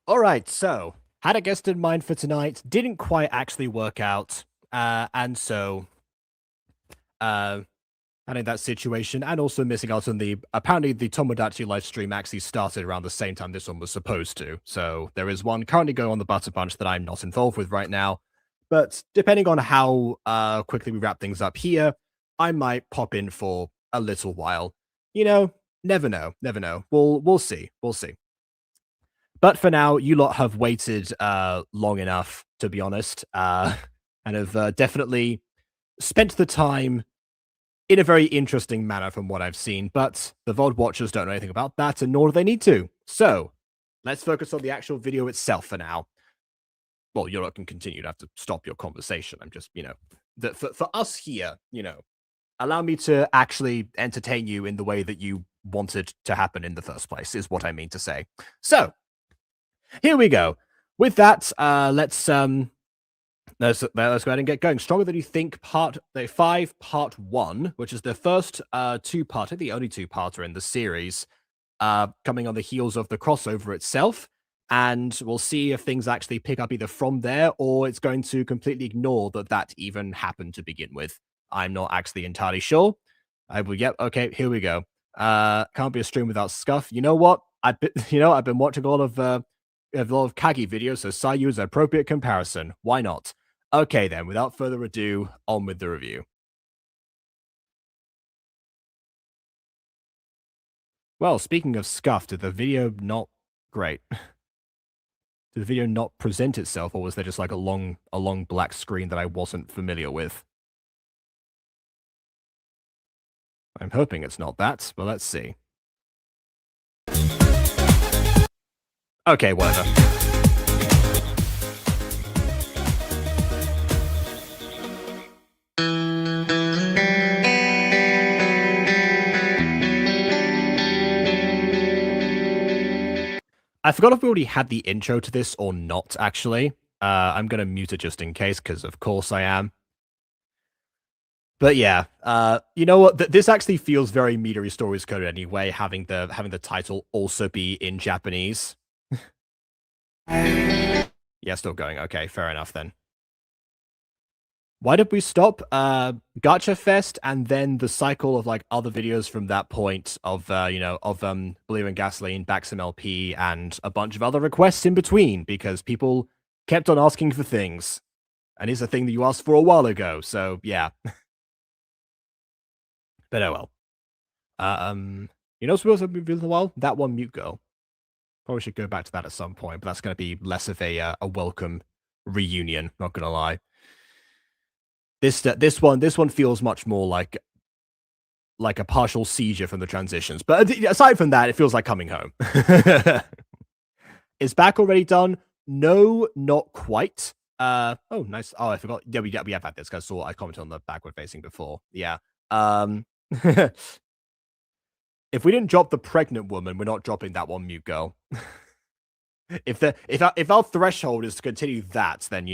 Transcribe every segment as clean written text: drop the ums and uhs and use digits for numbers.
Alright, so, had a guest in mind for tonight, didn't quite actually work out, and so, uh, having that situation, and also missing out on apparently the Tomodachi live stream actually started around the same time this one was supposed to, so there is one currently going on the Butter Punch that I'm not involved with right now, but depending on how, quickly we wrap things up here, I might pop in for a little while. You know, never know, never know. We'll see, we'll see. But for now, you lot have waited long enough, to be honest, and have definitely spent the time in a very interesting manner from what I've seen. But the VOD watchers don't know anything about that, and nor do they need to. So let's focus on the actual video itself for now. Well, you lot can continue to have to stop your conversation. I'm just, for us here, allow me to actually entertain you in the way that you wanted to happen in the first place, is what I mean to say. So, here we go. With that, let's go ahead and get going. Stronger Than You Think, Part 5, Part 1, which is the first two-parter, the only two-parter in the series, coming on the heels of the crossover itself. And we'll see if things actually pick up either from there, or it's going to completely ignore that even happened to begin with. I'm not actually entirely sure. Yep, okay, here we go. Can't be a stream without scuff. You know what? I've been watching a lot of Kagi videos, so Sayu is an appropriate comparison. Why not? Okay then, without further ado, on with the review. Well, speaking of scuff, did the video not great? Did the video not present itself, or was there just like a long black screen that I wasn't familiar with? I'm hoping it's not that, but let's see. Okay, whatever. I forgot if we already had the intro to this or not, actually. I'm gonna mute it just in case, because of course I am. But yeah, you know what? This actually feels very Midori Stories coded anyway, having the title also be in Japanese. Yeah, still going. Okay, fair enough then. Why did we stop? Gacha Fest, and then the cycle of like other videos from that point of Believer in Gasoline, Baxim LP, and a bunch of other requests in between because people kept on asking for things, and it's a thing that you asked for a while ago. So yeah, but oh well. Supposed to be a while that one Mute Girl. Probably should go back to that at some point, but that's going to be less of a welcome reunion. Not gonna lie. This one feels much more like a partial seizure from the transitions. But aside from that, it feels like coming home. Is back already done? No, not quite. Oh, nice. Oh, I forgot. Yeah, we have had this because I commented on the backward facing before. Yeah. If we didn't drop the pregnant woman, we're not dropping that one Mute Girl. If our threshold is to continue that, then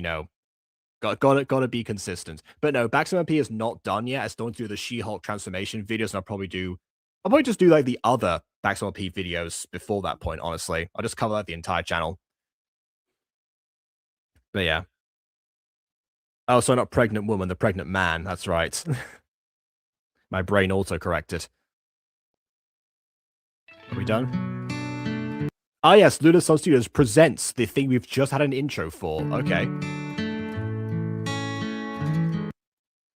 gotta be consistent. But no, Baxter MP is not done yet. I still want to do the She-Hulk transformation videos, and I'll probably just do like the other Baxter MP videos before that point, honestly. I'll just cover the entire channel. But yeah. Oh, so not pregnant woman, the pregnant man. That's right. My brain auto-corrected. Are we done? Ah yes, LunarSun Studios presents the thing we've just had an intro for. Okay.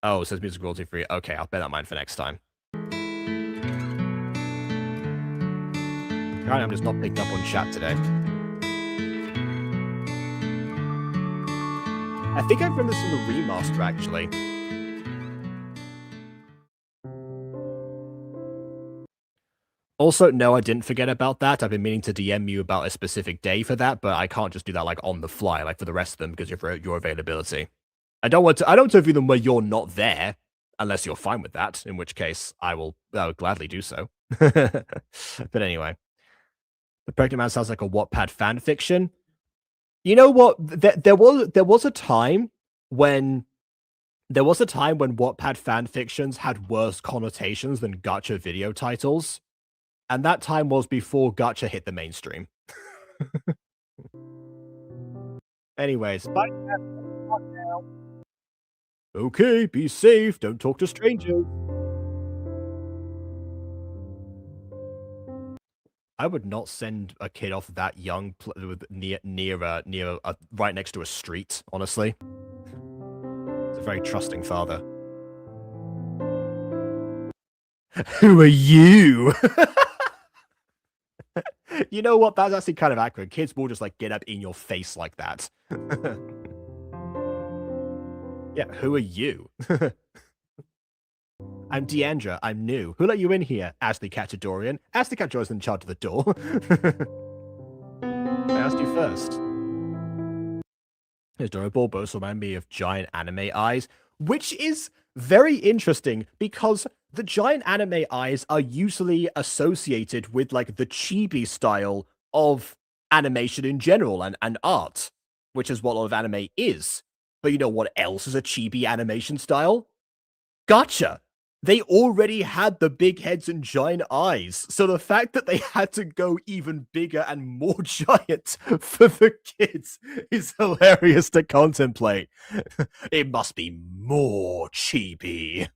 Oh, it says music royalty free. Okay, I'll bear that in mind for next time. Apparently, I'm just not picking up on chat today. I think I remember this from the remaster, actually. Also, no, I didn't forget about that. I've been meaning to DM you about a specific day for that, but I can't just do that like on the fly, like for the rest of them, because of your availability. I don't want to review them where you're not there, unless you're fine with that, in which case I will gladly do so. But anyway. The Pregnant Man sounds like a Wattpad fan fiction. You know what? There was a time when Wattpad fan fictions had worse connotations than Gacha video titles. And that time was before Gacha hit the mainstream. Anyways, bye. Okay, be safe. Don't talk to strangers. I would not send a kid off that young with near right next to a street. Honestly, it's a very trusting father. Who are you? You know what? That's actually kind of accurate. Kids will just like get up in your face like that. Yeah, who are you? I'm Deandra. I'm new. Who let you in here? Ashley Catchadorian. Ashley Catchadorian's in charge of the door. I asked you first. His adorable both remind me of giant anime eyes, which is very interesting because the giant anime eyes are usually associated with like the chibi style of animation in general and art, which is what a lot of anime is. But you know what else is a chibi animation style? Gacha. They already had the big heads and giant eyes. So the fact that they had to go even bigger and more giant for the kids is hilarious to contemplate. It must be more chibi.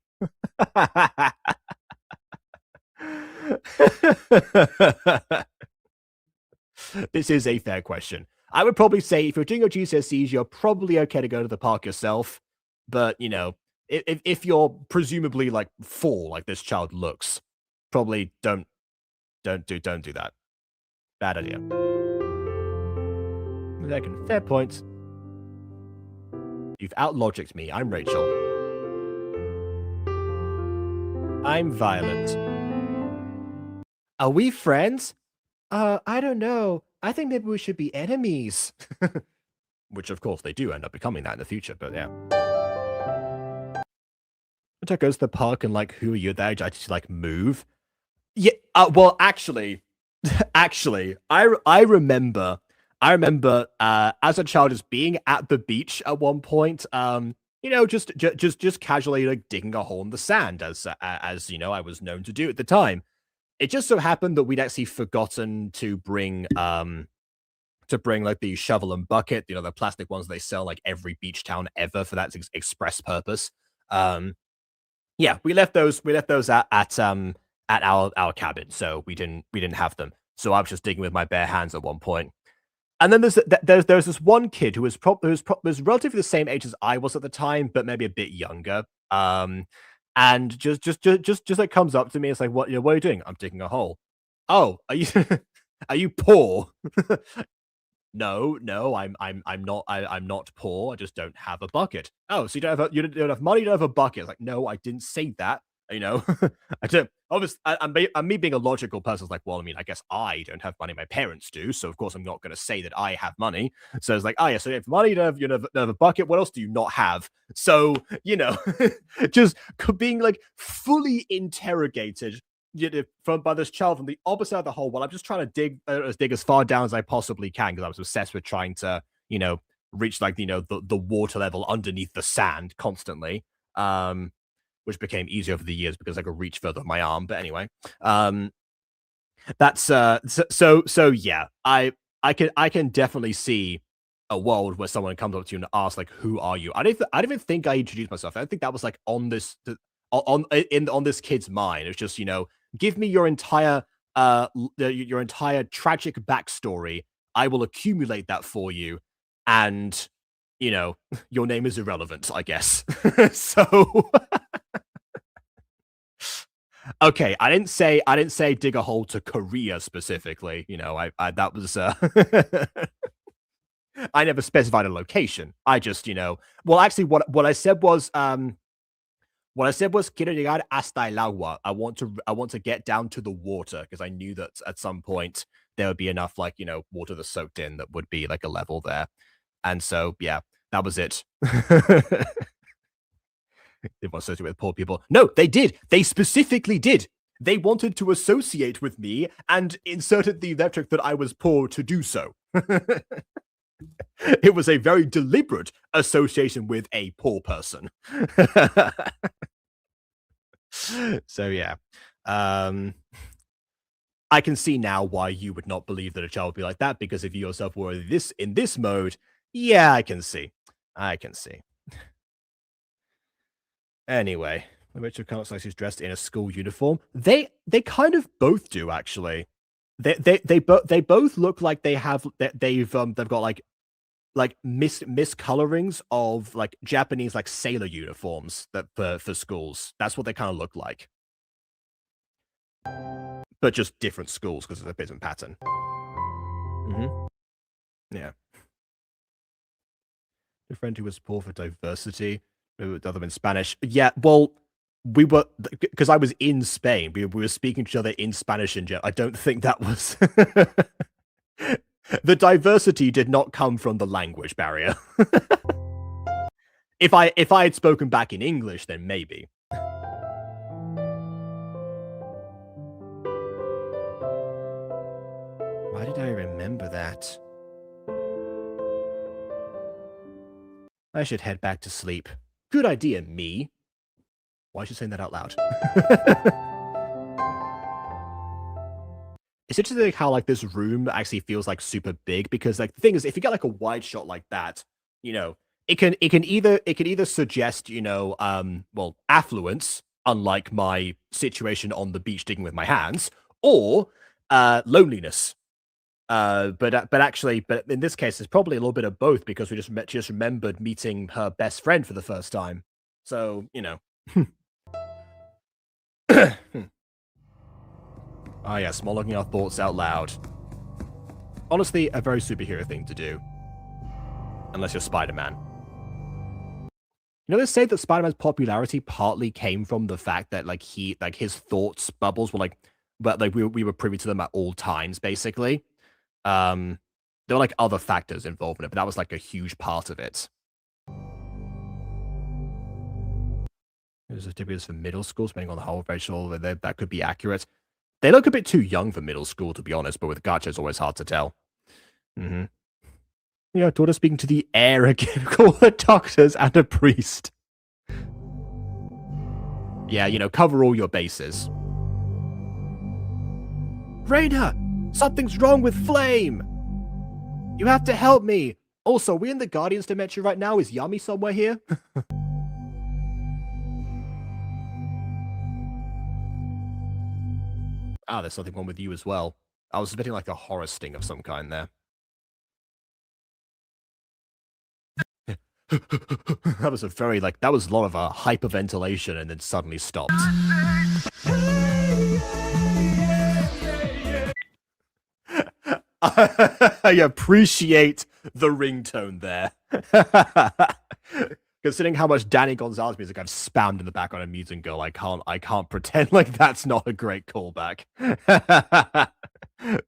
This is a fair question. I would probably say if you're doing your GCSEs, you're probably okay to go to the park yourself. But, you know, if you're presumably like 4, like this child looks, probably don't do that. Bad idea. Second, fair point. You've outlogicked me. I'm Rachel. I'm Violet. Are we friends? I don't know. I think maybe we should be enemies. Which, of course, they do end up becoming that in the future, but yeah. Which goes to the park and, like, who are you there? I just, like, move. Yeah, well, actually, I remember, as a child just being at the beach at one point, you know, just casually, like, digging a hole in the sand as, you know, I was known to do at the time. It just so happened that we'd actually forgotten to bring like the shovel and bucket, you know, the plastic ones they sell like every beach town ever for that express purpose. Yeah, we left those at our cabin, so we didn't have them. So I was just digging with my bare hands at one point. And then there's this one kid who was relatively the same age as I was at the time, but maybe a bit younger. And just like comes up to me, it's like, what are you doing? I'm digging a hole. Oh, are you are you poor? No, I'm not poor. I just don't have a bucket. Oh, so you don't have money, you don't have a bucket. It's like, no, I didn't say that. You know, I don't. Obviously, I'm me being a logical person. It's like, well, I mean, I guess I don't have money. My parents do, so of course I'm not going to say that I have money. So it's like, oh yeah, so you have money, you don't have a bucket. What else do you not have? So you know, just being like fully interrogated from by this child from the opposite of the hole while I'm just trying to dig as far down as I possibly can because I was obsessed with trying to, you know, reach like, you know, the water level underneath the sand constantly. Which became easier over the years because I could reach further with my arm. But anyway, that's so yeah, I can definitely see a world where someone comes up to you and asks like, "Who are you?" I don't even think I introduced myself. I think that was like on this kid's mind. It's just, you know, give me your entire tragic backstory. I will accumulate that for you, and you know, your name is irrelevant, I guess. So okay, I didn't say dig a hole to Korea specifically. You know, I that was I never specified a location. I just, you know, well, actually, what I said was quiero llegar hasta el agua. I want to get down to the water because I knew that at some point there would be enough like, you know, water that's soaked in that would be like a level there. And so yeah, that was it. They want to associate with poor people. No, they did. They specifically did. They wanted to associate with me and inserted the metric that I was poor to do so. It was a very deliberate association with a poor person. So yeah. Um I can see now why you would not believe that a child would be like that, because if you yourself were in this mode, Yeah, I can see. I can see. Anyway, Richard kind of looks like she's dressed in a school uniform. They kind of both do actually. They both look like they have they've got like miscolorings of like Japanese like sailor uniforms that for schools. That's what they kind of look like, but just different schools because of the different pattern. Hmm. Yeah, a friend who was poor for diversity, other than Spanish. Yeah, well, we were because I was in Spain. We were speaking to each other in Spanish and I don't think that was the diversity did not come from the language barrier. If I had spoken back in English, then maybe. Why did I remember that? I should head back to sleep. Good idea, me. Why is she saying that out loud? It's interesting how like this room actually feels like super big because like the thing is if you get like a wide shot like that, you know, it can either suggest, well, affluence, unlike my situation on the beach digging with my hands, or loneliness. But in this case, it's probably a little bit of both because we just remembered meeting her best friend for the first time. So ah yes, monologuing our thoughts out loud. Honestly, a very superhero thing to do, unless you're Spider-Man. They say that Spider-Man's popularity partly came from the fact that his thoughts bubbles were but we were privy to them at all times, basically. Um, there were like other factors involved in it, but that was like a huge part of it. There's a typically for middle school, depending on the whole racial, that could be accurate. They look a bit too young for middle school, to be honest, but with Gacha, it's always hard to tell. Mm-hmm. Daughter speaking to the air again, call the doctors and a priest. Yeah, cover all your bases. Raina, something's wrong with Flame. You have to help me. Also, we in the Guardians dimension right now. Is Yami somewhere here? There's something wrong with you as well. I was expecting like a horror sting of some kind there. That was that was a lot of hyperventilation and then suddenly stopped. I appreciate the ringtone there. Considering how much Danny Gonzalez music I've spammed in the background of Mutant Girl, I can't pretend like that's not a great callback.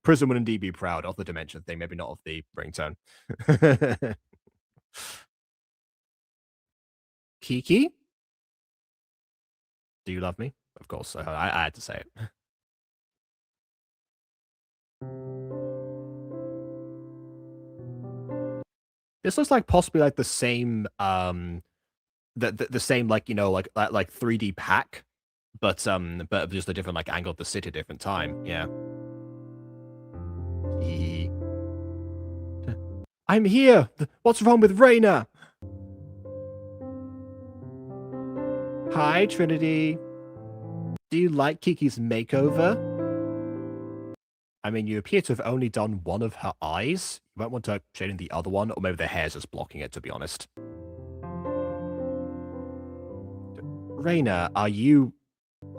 Prism would indeed be proud of the dimension thing, maybe not of the ringtone. Kiki? Do you love me? Of course, I had to say it. This looks like possibly like the same the same like 3D pack, but just a different like angle of the city, different time. Yeah. I'm here. What's wrong with Raina? Hi, Trinity. Do you like Kiki's makeover? I mean, you appear to have only done one of her eyes. You might want to shade in the other one, or maybe the hair's just blocking it, to be honest. Raina, are you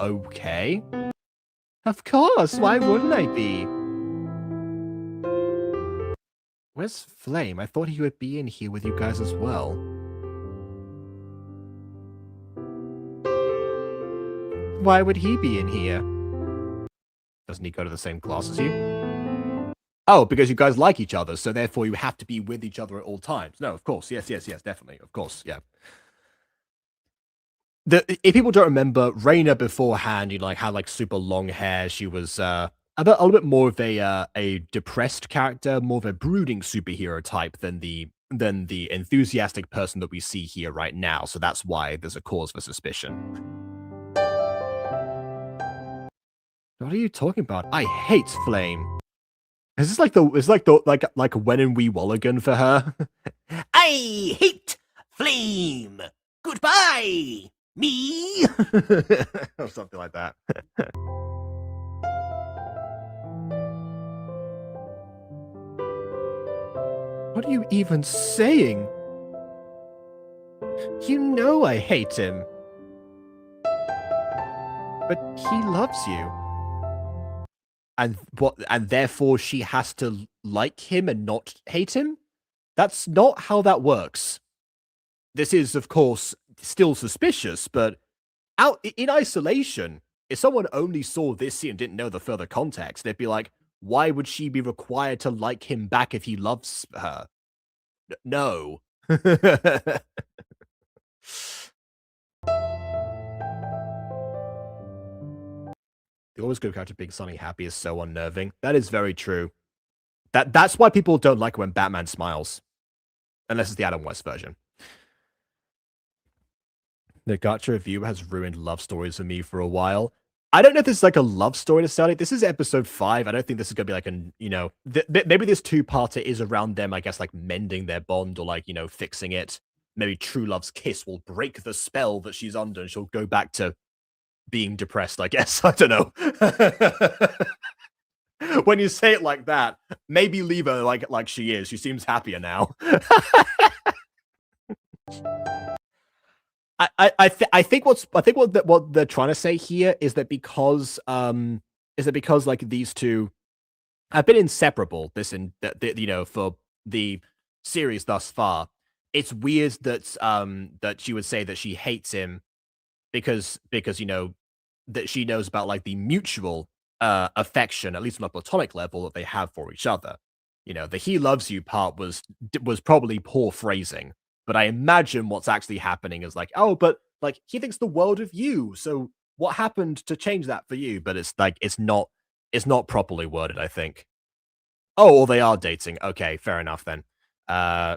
okay? Of course, why wouldn't I be? Where's Flame? I thought he would be in here with you guys as well. Why would he be in here? Doesn't he go to the same class as you? Oh, because you guys like each other, so therefore you have to be with each other at all times. No, of course. Yes, definitely. Of course, yeah. If people don't remember, Raina beforehand, had super long hair. She was a little bit more of a depressed character, more of a brooding superhero type than the enthusiastic person that we see here right now. So that's why there's a cause for suspicion. What are you talking about? I hate Flame. Is this like when in Wee Walligan for her? I hate flame. Goodbye, me. Or something like that. What are you even saying? You know I hate him. But he loves you. And therefore she has to like him and not hate him? That's not how that works. This is, of course, still suspicious, but out in isolation, if someone only saw this scene and didn't know the further context, they'd be like, why would she be required to like him back if he loves her? No. The always good character being sunny happy is so unnerving. That is very true. That's why people don't like when Batman smiles. Unless it's the Adam West version. The Gacha review has ruined love stories for me for a while. I don't know if this is like a love story necessarily. This is episode 5. I don't think this is going to be like maybe this two-parter is around them, I guess, like mending their bond or like, fixing it. Maybe true love's kiss will break the spell that she's under and she'll go back to being depressed, I guess. I don't know. When you say it like that, maybe leave her like she is. She seems happier now. I think what they're trying to say here is that because like these two have been inseparable for the series thus far, it's weird that she would say that she hates him because that she knows about like the mutual affection, at least on a platonic level, that they have for each other. The he loves you part was probably poor phrasing. But I imagine what's actually happening is like, oh, but like he thinks the world of you. So what happened to change that for you? But it's like it's not properly worded, I think. Oh, or they are dating. Okay, fair enough then. I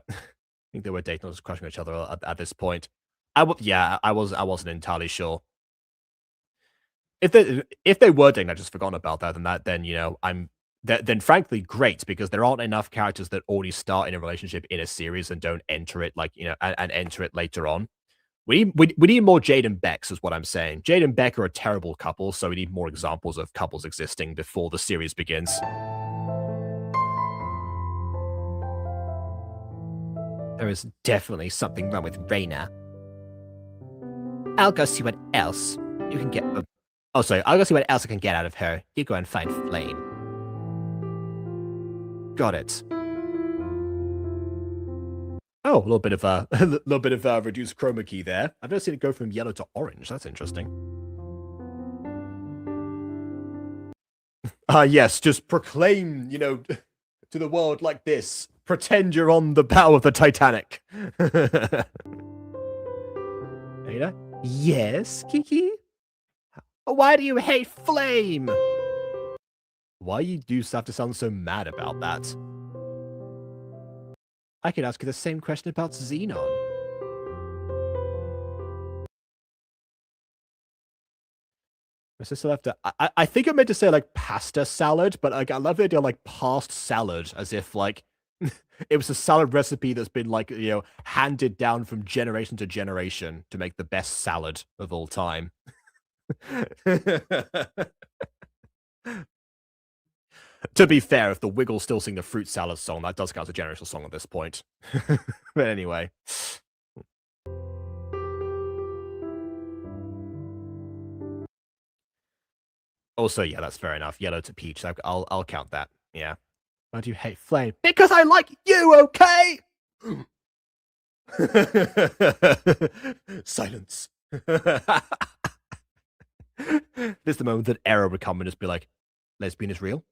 think they were dating or just crushing each other at this point. I wasn't entirely sure. If they were dating, I just forgotten about that. Then frankly, great, because there aren't enough characters that already start in a relationship in a series and don't enter it and enter it later on. We need more Jade and Bex, is what I'm saying. Jade and Beck are a terrible couple, so we need more examples of couples existing before the series begins. There is definitely something wrong with Reina. I'll go see what else you can get. Oh, sorry. I'll go see what else I can get out of her. You go and find Flame. Got it. Oh, a little bit of reduced chroma key there. I've never seen it go from yellow to orange. That's interesting. Yes, just proclaim, to the world like this. Pretend you're on the bow of the Titanic. Ada? Yes, Kiki? Why do you hate Flame? Why you do have to sound so mad about that? I could ask you the same question about Xenon. My sister left I think I meant to say like pasta salad, but like I love the idea of like past salad, as if like it was a salad recipe that's been like handed down from generation to generation to make the best salad of all time. To be fair, if the Wiggles still sing the fruit salad song, that does count as a generational song at this point. But anyway. Also, yeah, that's fair enough. Yellow to peach. I'll count that. Yeah. Why do you hate Flame? Because I like you, okay? Silence. This is the moment that Era would come and just be like, lesbian is real?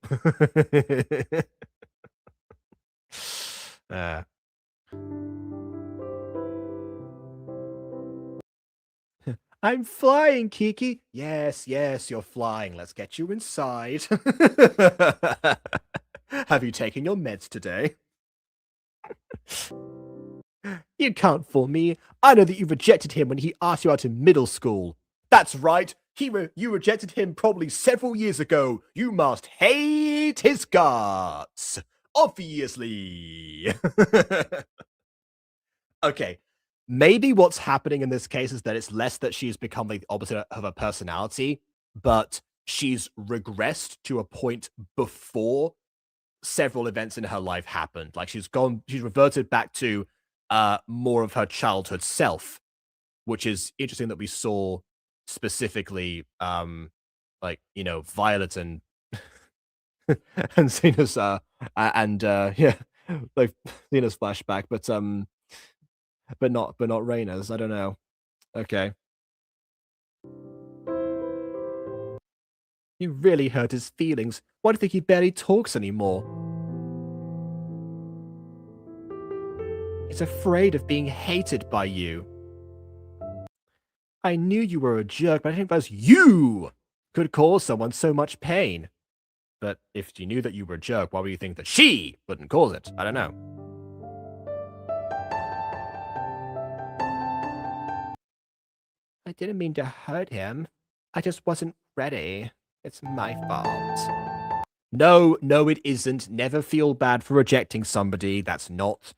I'm flying, Kiki. Yes, you're flying. Let's get you inside. Have you taken your meds today? You can't fool me. I know that you rejected him when he asked you out in middle school. That's right. You rejected him probably several years ago. You must hate his guts. Obviously. maybe what's happening in this case is that it's less that she's become like the opposite of her personality, but she's regressed to a point before several events in her life happened. Like she's reverted back to more of her childhood self, which is interesting that we saw specifically like, Violet and and Xena's yeah, like Xena's flashback, but not Reina's. I don't know. Okay. You really hurt his feelings. Why do you think he barely talks anymore? He's afraid of being hated by you. I knew you were a jerk, but I didn't realize you could cause someone so much pain. But if she knew that you were a jerk, why would you think that she wouldn't cause it? I don't know. I didn't mean to hurt him. I just wasn't ready. It's my fault. No, it isn't. Never feel bad for rejecting somebody. That's not,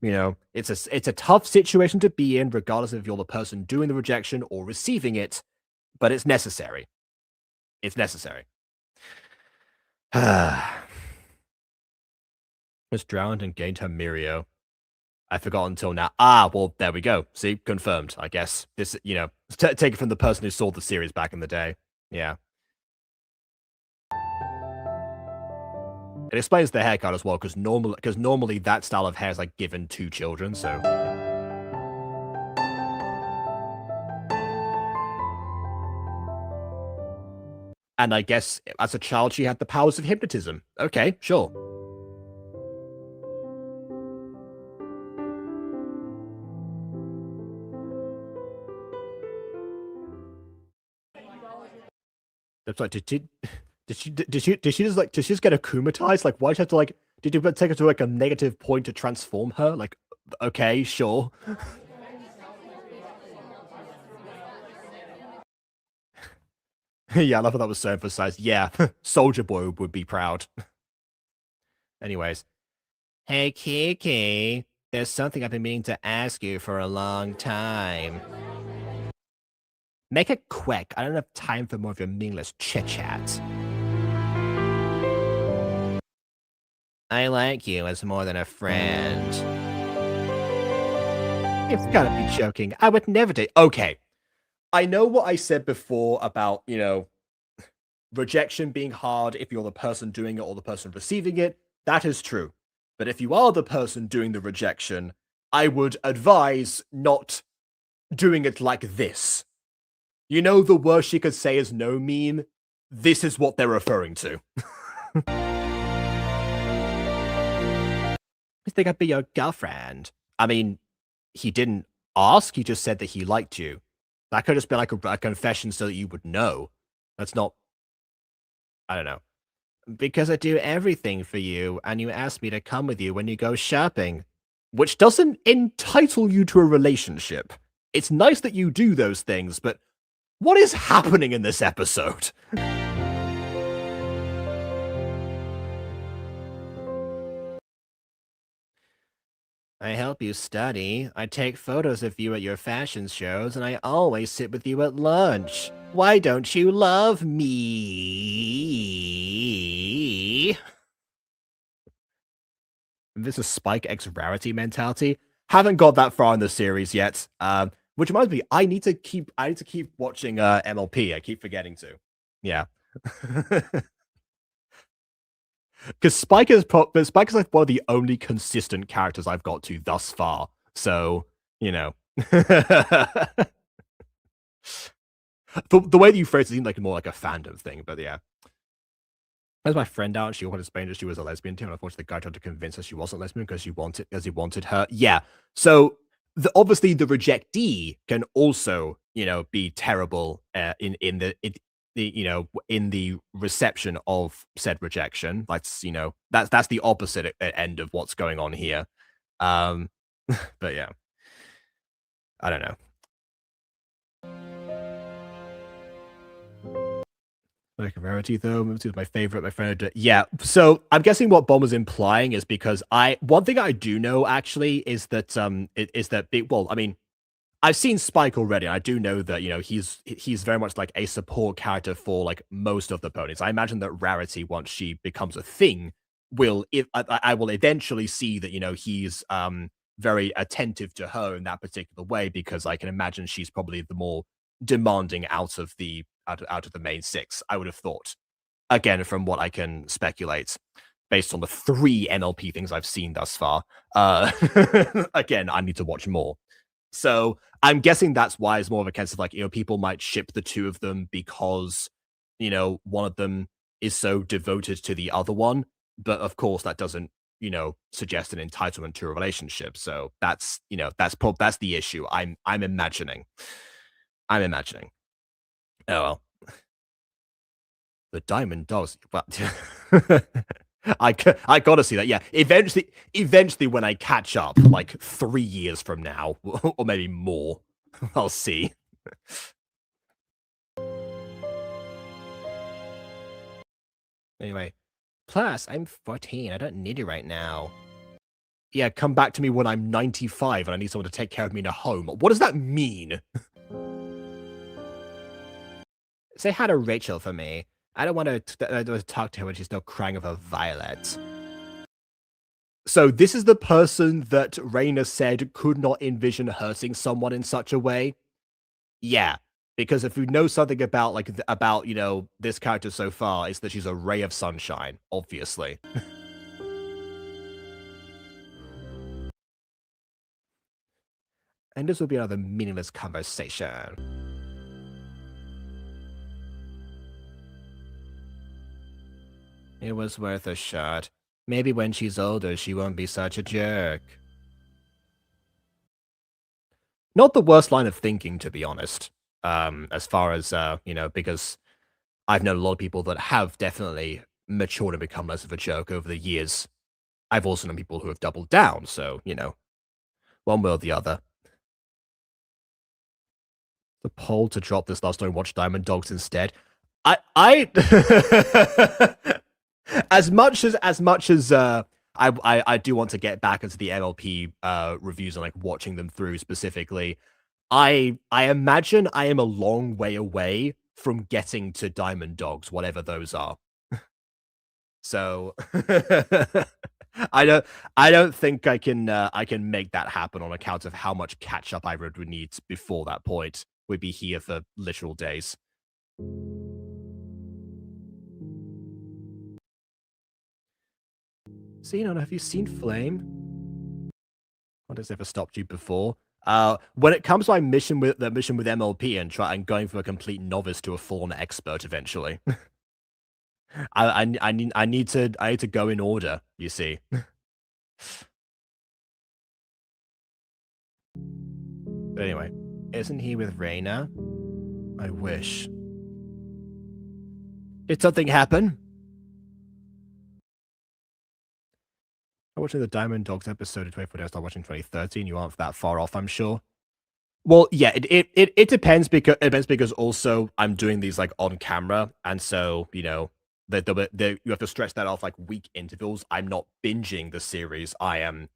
it's a tough situation to be in, regardless of if you're the person doing the rejection or receiving it, but it's necessary. It's necessary. Was drowned and gained her Mirio. I forgot until now. Well, there we go. See, confirmed, I guess. This, take it from the person who saw the series back in the day. Yeah. It explains the haircut as well, because normally that style of hair is like given to children, so. And I guess as a child she had the powers of hypnotism. Okay, sure. That's like, did she just get akumatized? Like, why did you have to like? Did you take her to like a negative point to transform her? Like, okay, sure. Yeah, I love how that was so emphasized. Yeah, Soldier Boy would be proud. Anyways, hey Kiki, there's something I've been meaning to ask you for a long time. Make it quick. I don't have time for more of your meaningless chit chat. I like you as more than a friend. You've got to be joking. I would never date. Okay. I know what I said before about, rejection being hard if you're the person doing it or the person receiving it. That is true. But if you are the person doing the rejection, I would advise not doing it like this. You know, the worst you could say is no meme? This is what they're referring to. I think I'd be your girlfriend. I mean, he didn't ask, he just said that he liked you. That could just be like a confession so that you would know. That's not, I don't know. Because I do everything for you, and you ask me to come with you when you go shopping. Which doesn't entitle you to a relationship. It's nice that you do those things, but what is happening in this episode? I help you study, I take photos of you at your fashion shows, and I always sit with you at lunch. Why don't you love me? This is Spike X Rarity mentality. Haven't got that far in the series yet. Which reminds me, I need to keep watching MLP. I keep forgetting to. Yeah. Because Spike is like one of the only consistent characters I've got to thus far. So, the way that you phrase it seemed like more like a fandom thing, but yeah. As my friend out, she wanted to explain that she was a lesbian too, and unfortunately the guy tried to convince her she wasn't lesbian because he wanted her. Yeah. So obviously the rejectee can also, be terrible in the reception of said rejection. That's that's the opposite end of what's going on here. But yeah, I don't know. Like a rarity though, my favorite, my friend. Yeah, so I'm guessing what Bomb was implying is because one thing I do know actually is that I've seen Spike already. And I do know that he's very much like a support character for like most of the ponies. I imagine that Rarity, once she becomes a thing, will if I will eventually see that he's very attentive to her in that particular way because I can imagine she's probably the more demanding out of the main six. I would have thought again from what I can speculate based on the 3 MLP things I've seen thus far. Again, I need to watch more. So I'm guessing that's why it's more of a case of like, people might ship the two of them because, one of them is so devoted to the other one. But of course, that doesn't, suggest an entitlement to a relationship. So that's the issue. I'm imagining. I'm imagining. Oh well. The Diamond Dogs. Well, I gotta see that. Yeah, eventually, when I catch up, like 3 years from now, or maybe more, I'll see. Anyway, plus I'm 14. I don't need you right now. Yeah, come back to me when I'm 95 and I need someone to take care of me in a home. What does that mean? Say hi to Rachel for me. I don't want to talk to her when she's still crying over Violet. So this is the person that Raina said could not envision hurting someone in such a way. Yeah, because if you know something about this character so far, it's that she's a ray of sunshine, obviously. And this will be another meaningless conversation. It was worth a shot. Maybe when she's older, she won't be such a jerk. Not the worst line of thinking, to be honest. As far as because I've known a lot of people that have definitely matured and become less of a joke over the years. I've also known people who have doubled down, so one way or the other. The poll to drop this last time, watch Diamond Dogs instead. I as much as I do want to get back into the MLP reviews and like watching them through specifically. I imagine I am a long way away from getting to Diamond Dogs, whatever those are. So I don't think I can make that happen on account of how much catch up I would need before that point. We'd be here for literal days. Xenon, have you seen Flame? What has ever stopped you before? When it comes to my mission with MLP and going from a complete novice to a full-on expert eventually. I need to go in order, you see. But anyway, isn't he with Reina? I wish. Did something happen? I'm watching the Diamond Dogs episode of 24 Days, not watching 2013. You aren't that far off, I'm sure. Well, yeah, it depends because also I'm doing these like on camera, and so you have to stretch that off like week intervals. I'm not binging the series. I am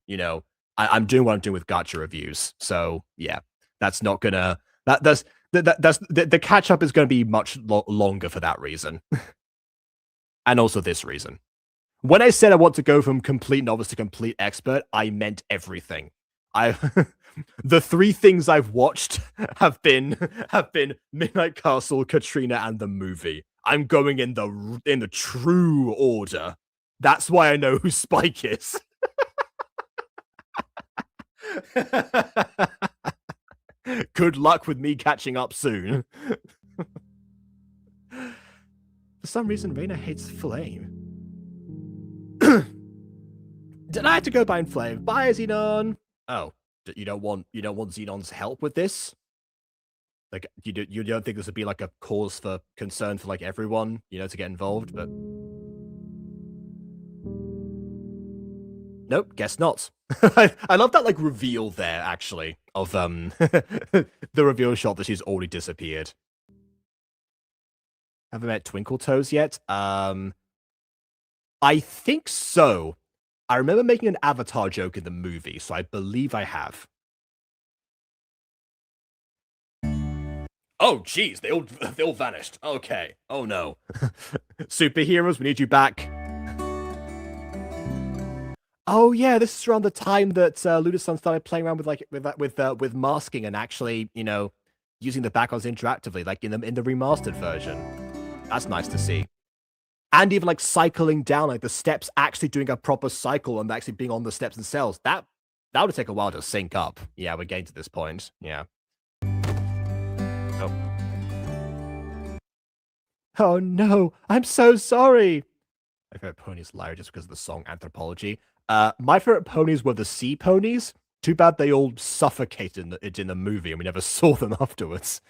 I'm doing what I'm doing with Gacha reviews. So yeah, that's not gonna that's the catch up is going to be much longer for that reason, and also this reason. When I said I want to go from complete novice to complete expert, I meant everything. I the 3 things I've watched have been Midnight Castle, Katrina, and the movie. I'm going in the true order. That's why I know who Spike is. Good luck with me catching up soon. For some reason, Reina hates Flame. Did I have to go buy Flame? Bye, Xenon. Oh, you don't want Xenon's help with this? Like you don't think this would be like a cause for concern for like everyone, to get involved, but nope, guess not. I love that like reveal there actually of the reveal shot that she's already disappeared. Haven't met Twinkle Toes yet. I think so. I remember making an Avatar joke in the movie, so I believe I have. Oh, jeez, they all vanished. Okay. Oh no. Superheroes, we need you back. Oh yeah, this is around the time that LunarSun started playing around with with masking and actually, using the backgrounds interactively, like in the remastered version. That's nice to see. And even like cycling down, like the steps actually doing a proper cycle and actually being on the steps themselves. That would take a while to sync up. Yeah, we're getting to this point. Yeah. Oh. Oh no, I'm so sorry. My favorite pony is Lyra just because of the song Anthropology. My favorite ponies were the sea ponies. Too bad they all suffocated in the movie and we never saw them afterwards.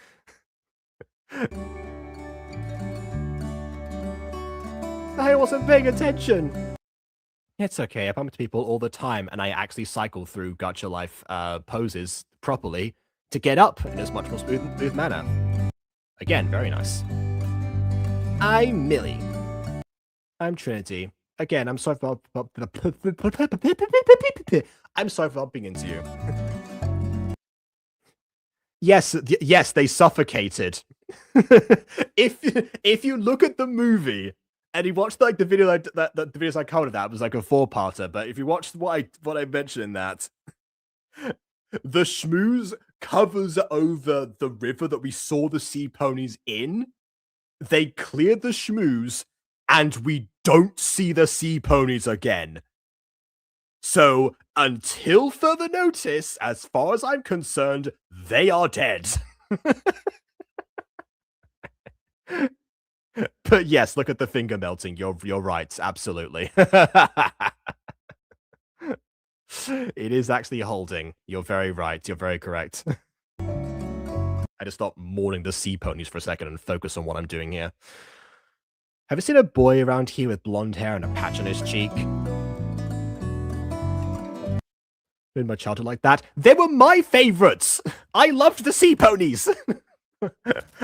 I wasn't paying attention. It's okay. I bump into people all the time, and I actually cycle through Gacha Life poses properly to get up in a much more smooth manner. Again, very nice. I'm Millie. I'm Trinity. Again, I'm sorry for I'm sorry for bumping into you. Yes, yes, they suffocated. If you look at the movie and you watch like the video the videos I covered, that was like a 4-parter. But if you watch what I mentioned in that, the schmooze covers over the river that we saw the sea ponies in. They cleared the schmooze, and we don't see the sea ponies again. So, until further notice, as far as I'm concerned, they are dead. But yes, look at the finger melting. You're right, absolutely. It is actually holding. You're very right. You're very correct. I just stop mourning the sea ponies for a second and focus on what I'm doing here. Have you seen a boy around here with blonde hair and a patch on his cheek? In my childhood like that, they were my favorites. I loved the sea ponies.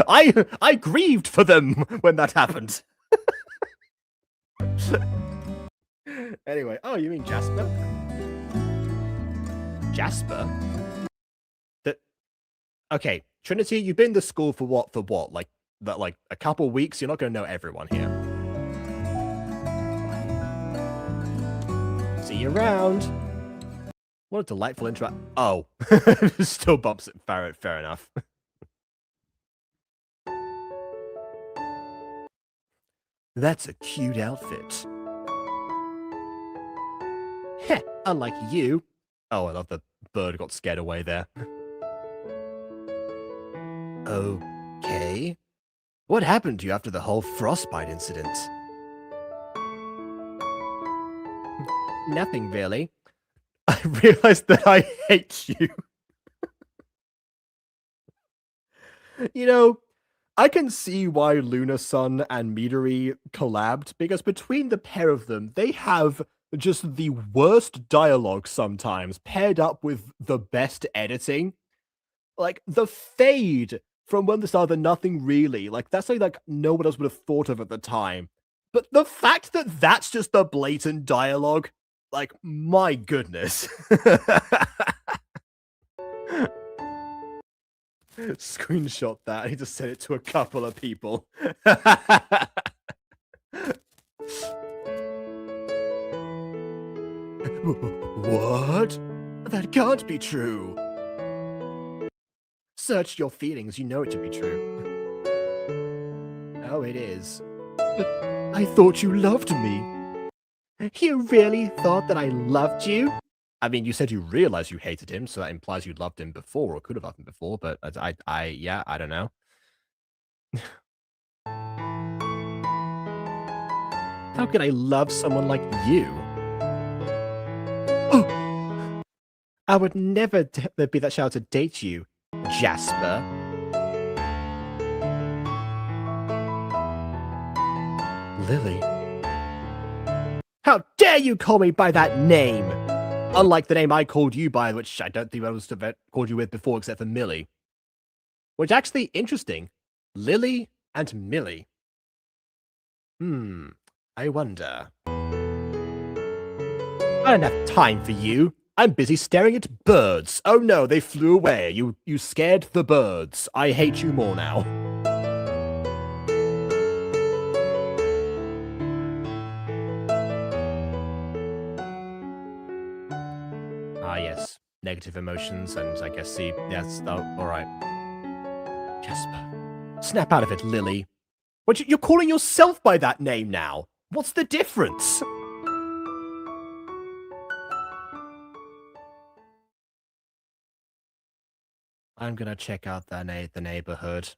I grieved for them when that happened. Anyway, oh, you mean Jasper? Jasper? Okay, Trinity, you've been to school for what? Like a couple weeks? You're not going to know everyone here. See you around. What a delightful intro. Oh, still bumps it. Fair enough. That's a cute outfit. Heh, unlike you. Oh, I love the bird got scared away there. Okay. What happened to you after the whole frostbite incident? Nothing really. I realized that I hate you. You know, I can see why LunarSun and Midori collabed, because between the pair of them, they have just the worst dialogue sometimes, paired up with the best editing. Like, the fade from when they started the nothing really, like, that's something like no one else would have thought of at the time. But the fact that that's just the blatant dialogue, like, my goodness. Screenshot that. He just sent it to a couple of people. What? That can't be true. Search your feelings, you know it to be true. Oh, it is. But I thought you loved me. You really thought that I loved you? I mean, you said you realized you hated him, so that implies you loved him before, or could have loved him before, but yeah, I don't know. How could I love someone like you? Oh! I would never be that shallow to date you, Jasper. Lily? How dare you call me by that name? Unlike the name I called you by, which I don't think I was called you with before, except for Millie. Which actually interesting. Lily and Millie. I wonder. I don't have time for you. I'm busy staring at birds. Oh no, they flew away. You scared the birds. I hate you more now. Ah, yes. Negative emotions, and I guess see, yes, oh, alright. Jasper. Snap out of it, Lily. You're calling yourself by that name now. What's the difference? I'm gonna check out the neighborhood.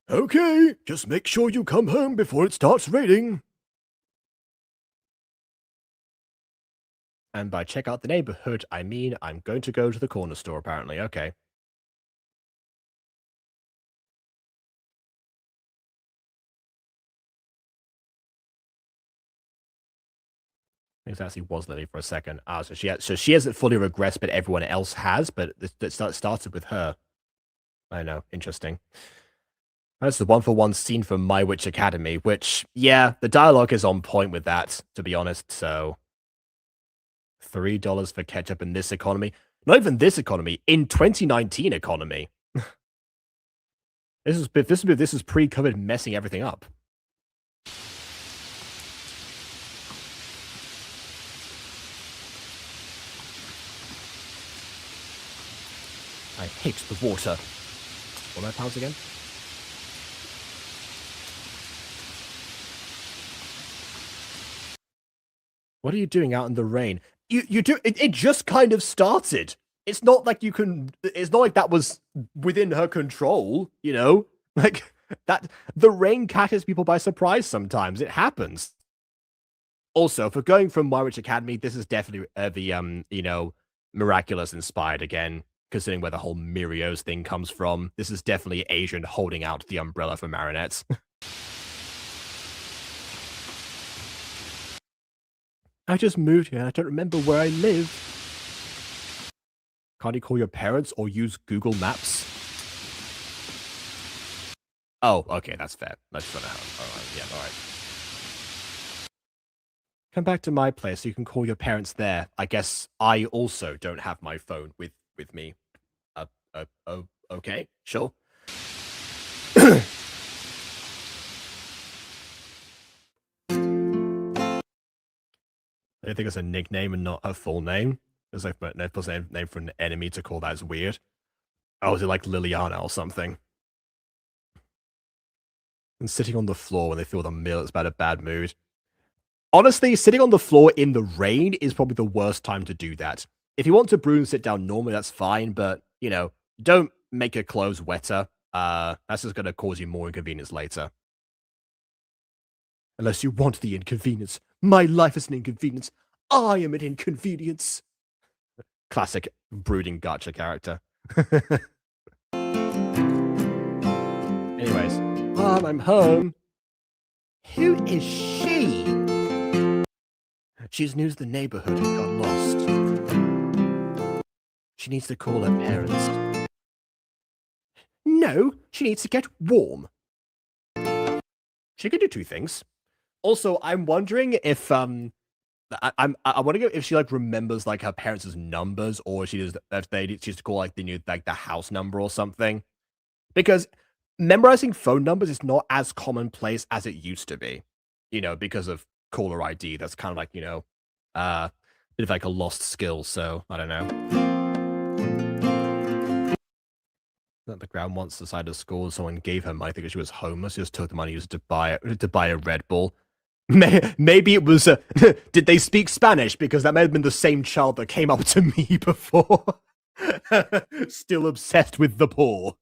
Okay, just make sure you come home before it starts raining. And by check out the neighborhood, I mean I'm going to go to the corner store, apparently. Okay. It actually was Lily for a second. Ah, so she hasn't fully regressed, but everyone else has. But it started with her. I know, interesting. That's the one-for-one scene from My Witch Academy, which, yeah, the dialogue is on point with that, to be honest. So, $3 for ketchup in this economy. Not even this economy, in 2019 economy. This is pre-COVID messing everything up. I hate the water. What are my powers again? What are you doing out in the rain? It just kind of started. It's not like it's not like that was within her control, you know? Like that the rain catches people by surprise sometimes. It happens. Also, for going from My Witch Academy, this is definitely the miraculous inspired again, considering where the whole Mirios thing comes from. This is definitely Asian holding out the umbrella for marionettes. I just moved here and I don't remember where I live. Can't you call your parents or use Google Maps? Oh, okay, that's fair. That's gonna help. Alright, yeah, alright. Come back to my place so you can call your parents there. I guess I also don't have my phone with me. Okay, sure. I think it's a nickname and not her full name. It's like Ned's name for an enemy to call that is weird. Oh, is it like Liliana or something? And sitting on the floor when they feel the meal is about a bad mood. Honestly, sitting on the floor in the rain is probably the worst time to do that. If you want to brew and sit down normally, that's fine, but, don't make your clothes wetter. That's just going to cause you more inconvenience later. Unless you want the inconvenience. My life is an inconvenience. I am an inconvenience. Classic brooding gacha character. Anyways, Mom, I'm home. Who is she? She's new to the neighborhood and got lost. She needs to call her parents. No, she needs to get warm. She can do two things. Also, I'm wondering if I'm wondering if she like remembers like her parents' numbers, or she just if they choose to call like the house number or something. Because memorizing phone numbers is not as commonplace as it used to be. Because of caller ID. That's kind of like, bit of like a lost skill, so I don't know. That the ground once decided to school, someone gave her money because she was homeless. She just took the money used to buy a Red Bull. Maybe it was. Did they speak Spanish? Because that may have been the same child that came up to me before. Still obsessed with the poor.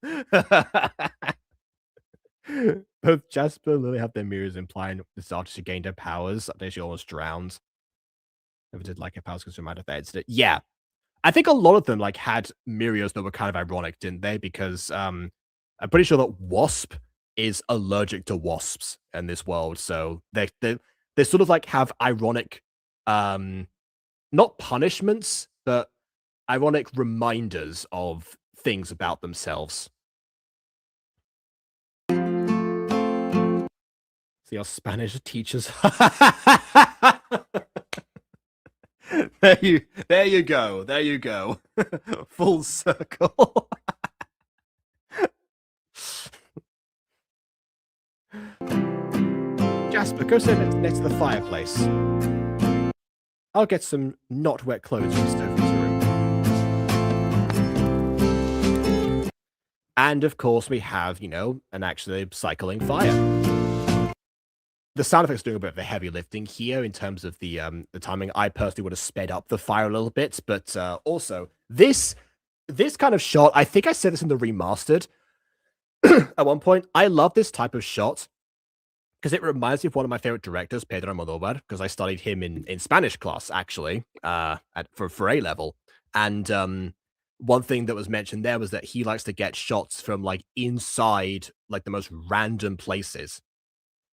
Both Jasper and Lily have their mirrors implying this after she gained her powers. After she almost drowned. Never did like her powers because she might have that incident. Yeah. I think a lot of them like had Mirios that were kind of ironic, didn't they? Because I'm pretty sure that Wasp is allergic to wasps in this world, so they sort of like have ironic, not punishments, but ironic reminders of things about themselves. See our Spanish teachers. there you go. There you go. Full circle. Jasper, go sit next to the fireplace. I'll get some not wet clothes from Sophie's room. And of course, we have, an actually cycling fire. The sound effects doing a bit of the heavy lifting here in terms of the timing. I personally would have sped up the fire a little bit, but also this kind of shot. I think I said this in the remastered at one point. I love this type of shot because it reminds me of one of my favorite directors, Pedro Almodóvar, because I studied him in Spanish class actually for A level, and one thing that was mentioned there was that he likes to get shots from like inside like the most random places.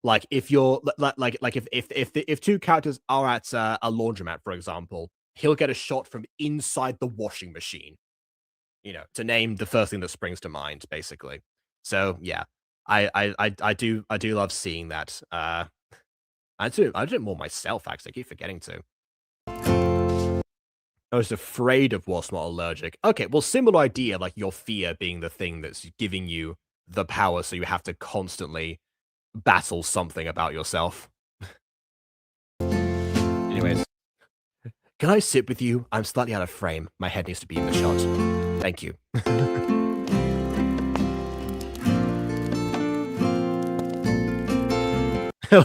Like if you're if two characters are at a laundromat, for example, he'll get a shot from inside the washing machine. To name the first thing that springs to mind, basically. So yeah, I do love seeing that. I do it more myself actually. I keep forgetting to. I was afraid of what's not allergic. Okay, well, similar idea, like your fear being the thing that's giving you the power, so you have to constantly battle something about yourself. Anyways, can I sit with you? I'm slightly out of frame. My head needs to be in the shot. Thank you.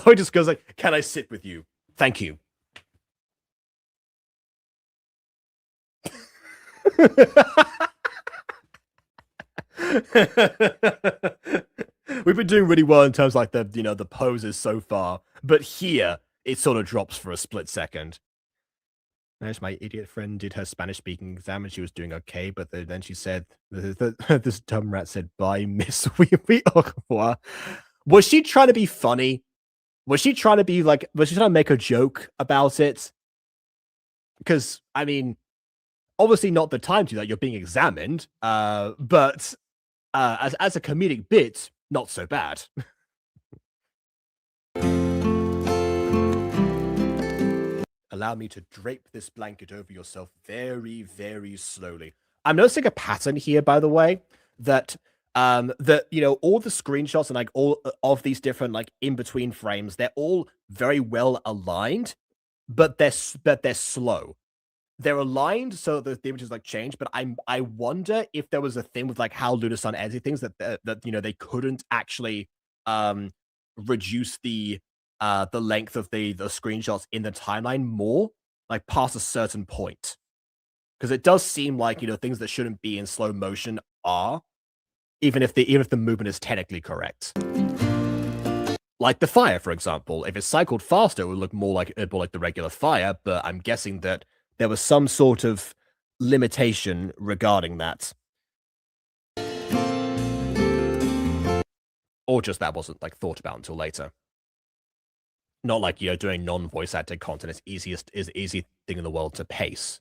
He just goes like, "Can I sit with you? Thank you." We've been doing really well in terms of like the poses so far, but here it sort of drops for a split second. As my idiot friend did her Spanish speaking exam and she was doing okay, but then she said, this dumb rat said, "Bye, miss, oui, au revoir." Was she trying to be funny? Was she trying to make a joke about it? Because, I mean, obviously not the time to do that, you're being examined, but as a comedic bit, not so bad. Allow me to drape this blanket over yourself very, very slowly. I'm noticing a pattern here, by the way, that all the screenshots and like all of these different like in between frames, they're all very well aligned, but they're slow. They're aligned so that the images like change, but I wonder if there was a thing with like how LunarSun edited things that they couldn't actually reduce the length of the screenshots in the timeline more, like past a certain point. Because it does seem like, things that shouldn't be in slow motion are, even if the movement is technically correct. Like the fire, for example. If it cycled faster, it would look more like the regular fire, but I'm guessing that there was some sort of limitation regarding that. Or just that wasn't like thought about until later. Not like, doing non-voice acted content is the easy thing in the world to pace,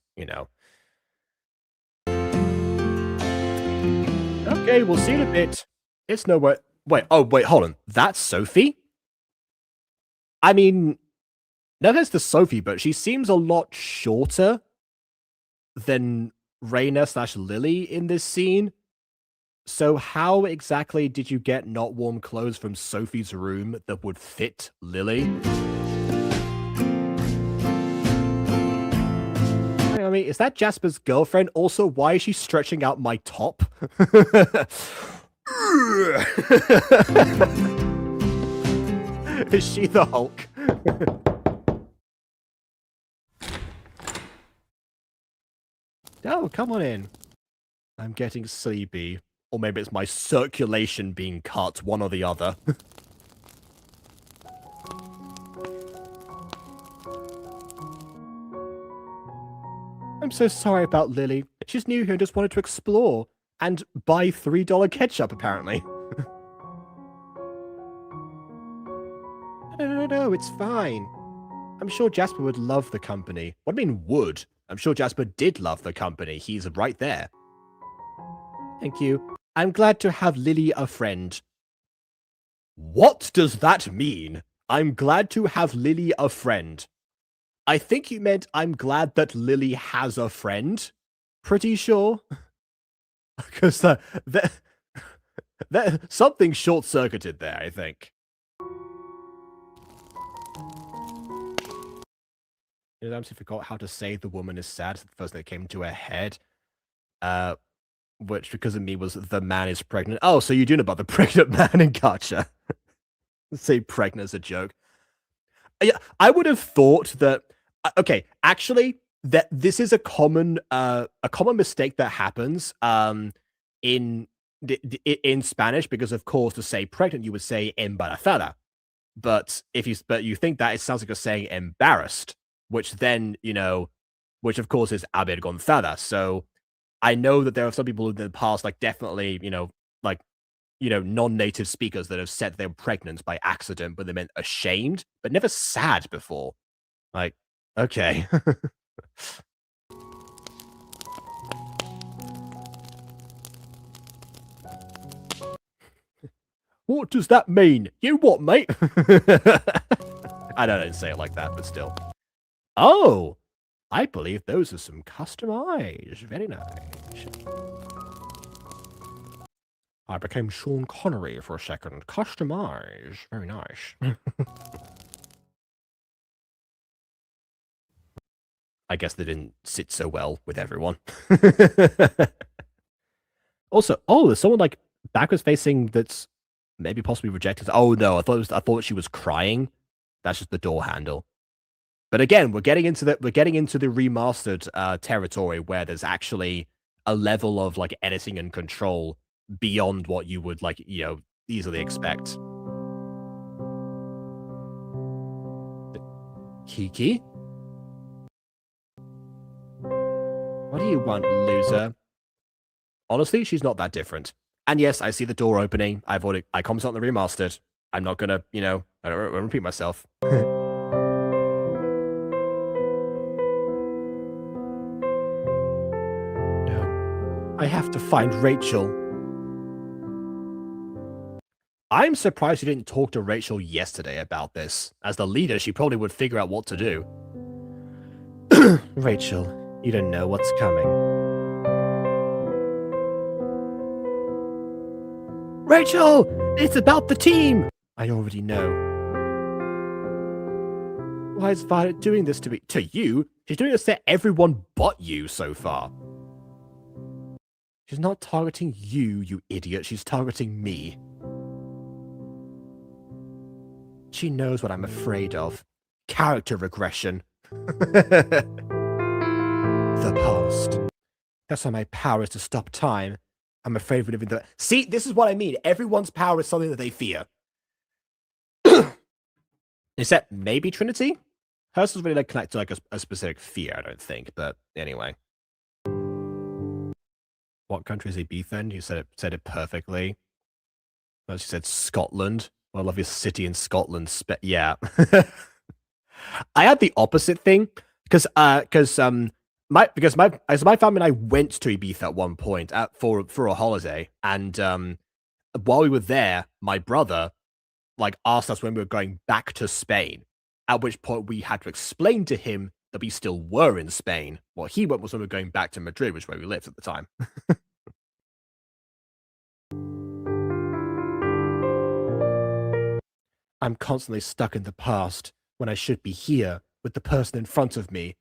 Okay, we'll see in a bit. It's nowhere. Wait, hold on. That's Sophie? I mean, no offense to Sophie, but she seems a lot shorter than Raina/Lily in this scene. So how exactly did you get not warm clothes from Sophie's room that would fit Lily? I mean, is that Jasper's girlfriend? Also, why is she stretching out my top? Is she the Hulk? Oh, come on in. I'm getting sleepy. Or maybe it's my circulation being cut, one or the other. I'm so sorry about Lily. She's new here and just wanted to explore. And buy $3 ketchup, apparently. No, it's fine. I'm sure Jasper would love the company. What do you mean, would? I'm sure Jasper did love the company. He's right there. Thank you. I'm glad to have Lily a friend. What does that mean? I'm glad to have Lily a friend. I think you meant I'm glad that Lily has a friend. Pretty sure. Because something short-circuited there, I think. I actually forgot how to say the woman is sad. The first thing that came to her head. Which, because of me, was the man is pregnant. Oh, so you're doing about the pregnant man in Gacha. Say pregnant as a joke. Yeah, I would have thought that. Okay, actually, that this is a common mistake that happens in Spanish, because of course to say pregnant you would say embarazada, but you think that it sounds like you're saying embarrassed, which then which of course is avergonzada. So I know that there are some people in the past, like definitely non-native speakers that have said they were pregnant by accident, but they meant ashamed, but never sad before. Like, okay. What does that mean? You what, mate? I don't say it like that, but still. Oh, I believe those are some custom eyes. Very nice. I became Sean Connery for a second. Custom eyes. Very nice. I guess they didn't sit so well with everyone. Also, there's someone like backwards facing that's maybe possibly rejected. Oh no, I thought she was crying. That's just the door handle. But again, we're getting into the remastered territory where there's actually a level of like editing and control beyond what you would easily expect. Kiki? What do you want, loser? Honestly, she's not that different. And yes, I see the door opening. I commented on the remastered. I'm not gonna, I don't repeat myself. No. I have to find Rachel. I'm surprised you didn't talk to Rachel yesterday about this. As the leader, she probably would figure out what to do. Rachel, you don't know what's coming. Rachel! It's about the team! I already know. Why is Violet doing this to me? To you? She's doing this to everyone but you so far. She's not targeting you, you idiot. She's targeting me. She knows what I'm afraid of. Character regression. The past. That's why my power is to stop time. I'm afraid of living the... See, this is what I mean. Everyone's power is something that they fear. Except maybe Trinity? Hers doesn't really connect to like a specific fear, I don't think. But anyway. What country is Ibiza in? You said it perfectly. Well, she said Scotland. Well, I love your city in Scotland. Yeah. I had the opposite thing because my family and I went to Ibiza at one point for a holiday, and while we were there, my brother asked us when we were going back to Spain. At which point we had to explain to him that we still were in Spain. What he went was when we were going back to Madrid, which is where we lived at the time. I'm constantly stuck in the past when I should be here with the person in front of me.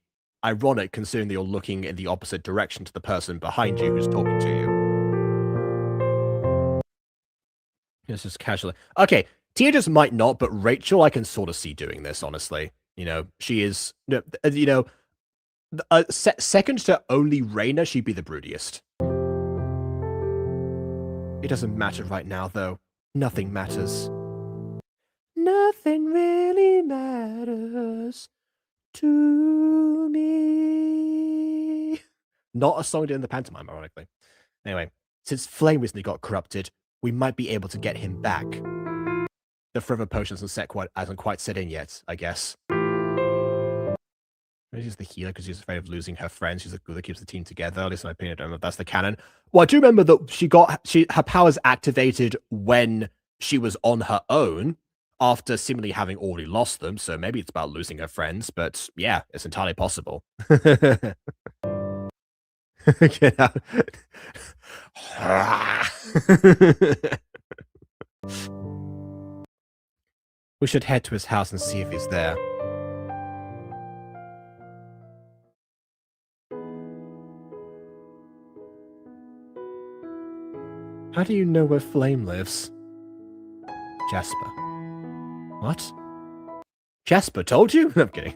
Ironic considering that you're looking in the opposite direction to the person behind you who's talking to you. It's just casually. Okay, Tia just might not, but Rachel I can sort of see doing this, honestly. She is, second to only Reina, she'd be the broodiest. It doesn't matter right now, though. Nothing matters. Nothing really matters to me. Not a song in the pantomime, ironically. Anyway, since Flame recently got corrupted, we might be able to get him back. The forever potion hasn't quite set in yet, I guess. Maybe she's the healer because she's afraid of losing her friends. She's the glue that keeps the team together. At least in my opinion, I don't know if that's the canon. Well, I do remember that her powers activated when she was on her own. after seemingly having already lost them, so maybe it's about losing her friends, but yeah, it's entirely possible. Get out. We should head to his house and see if he's there. How do you know where Flame lives? Jasper. What? Jasper told you? I'm kidding.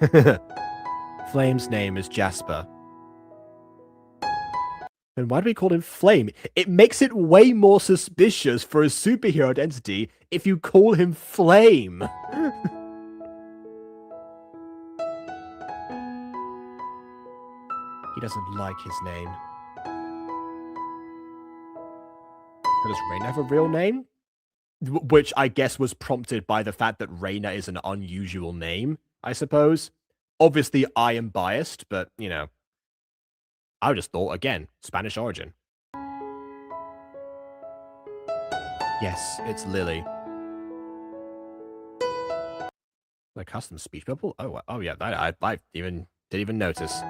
Flame's name is Jasper. Then why do we call him Flame? It makes it way more suspicious for a superhero identity if you call him Flame. He doesn't like his name. Does Reina have a real name? Which I guess was prompted by the fact that Reina is an unusual name, I suppose. Obviously, I am biased, but, you know. I just thought, again, Spanish origin. Yes, it's Lily. A custom speech bubble? Oh yeah, that I didn't even notice.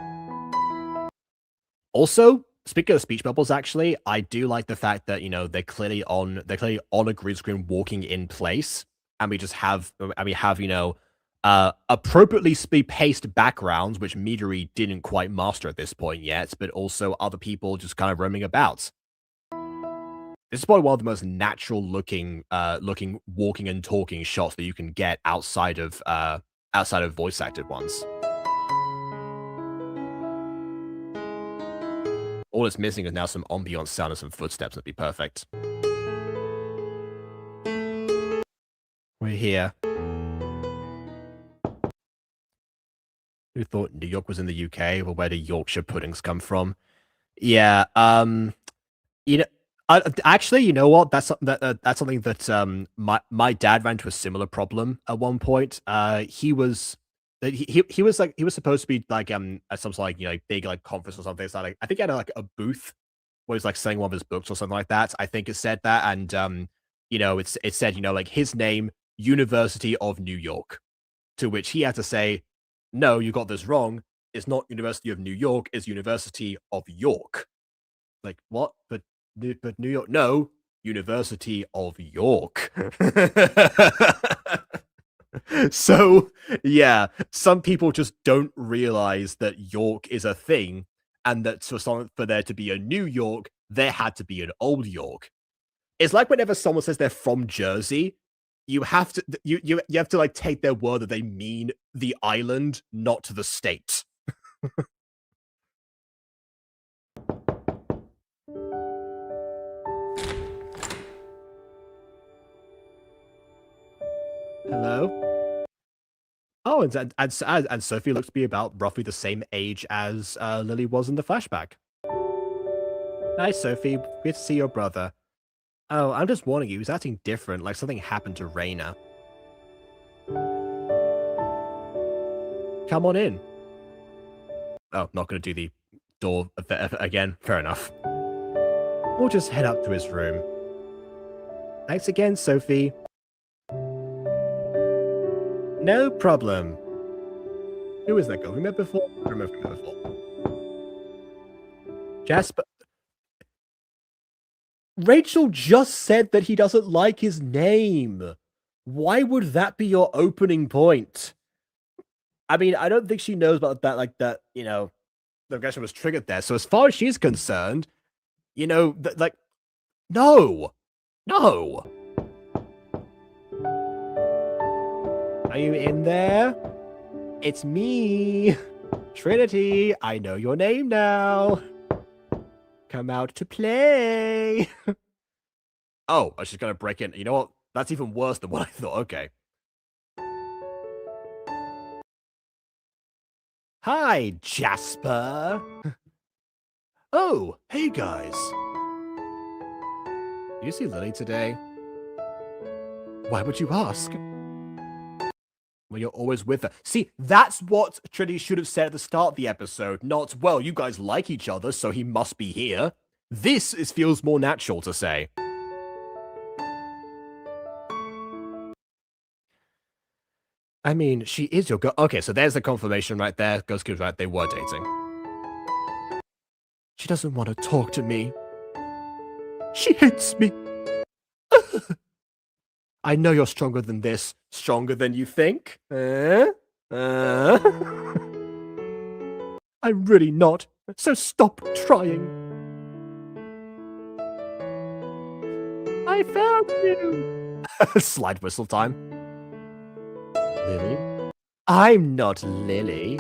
Also, speaking of speech bubbles, actually, I do like the fact that, you know, they're clearly on a green screen walking in place, and we have, you know, appropriately paced backgrounds, which Midori didn't quite master at this point yet, but also other people just kind of roaming about. This is probably one of the most natural looking walking and talking shots that you can get outside of voice acted ones. All it's missing is now some ambiance sound and some footsteps. That'd be perfect. We're here. Who thought New York was in the UK? Well, where do Yorkshire puddings come from? Yeah, you know, actually, you know what? That's something that my dad ran into a similar problem at one point. He was he was supposed to be like at some sort of, like, you know, like, big like conference or something. So like I think he had like a booth where he's like selling one of his books or something like that. I think it said that, and you know, it said, you know, like his name, University of New York, to which he had to say, no, you got this wrong. It's not University of New York. It's University of York. Like, what? But New York, no, University of York. So, yeah, some people just don't realize that York is a thing, and that for there to be a New York, there had to be an Old York. It's like whenever someone says they're from Jersey, you have to you have to like take their word that they mean the island, not the state. Hello? Oh, and Sophie looks to be about roughly the same age as Lily was in the flashback. Hi, Sophie. Good to see your brother. Oh, I'm just warning you, he's acting different, like something happened to Reina. Come on in. Oh, not gonna do the door again. Fair enough. We'll just head up to his room. Thanks again, Sophie. No problem. Who is that girl? We met before? I don't remember if we met before. Jasper. Rachel just said that he doesn't like his name. Why would that be your opening point? I mean, I don't think she knows about that, like that, you know, the aggression was triggered there. So as far as she's concerned, you know, like, no. No. Are you in there? It's me. Trinity, I know your name now. Come out to play. Oh, she's gonna break in. You know what? That's even worse than what I thought. Okay. Hi, Jasper. Oh, hey guys. Did you see Lily today? Why would you ask? Well, you're always with her. See, that's what Trinity should have said at the start of the episode, not, well, you guys like each other, so he must be here. This feels more natural to say. I mean, she is your girl. Okay, so there's the confirmation right there. Ghost Kid's right, they were dating. She doesn't want to talk to me. She hates me. I know you're stronger than this. Stronger than you think? I'm really not. So stop trying. I found you. Slide whistle time. Lily? I'm not Lily.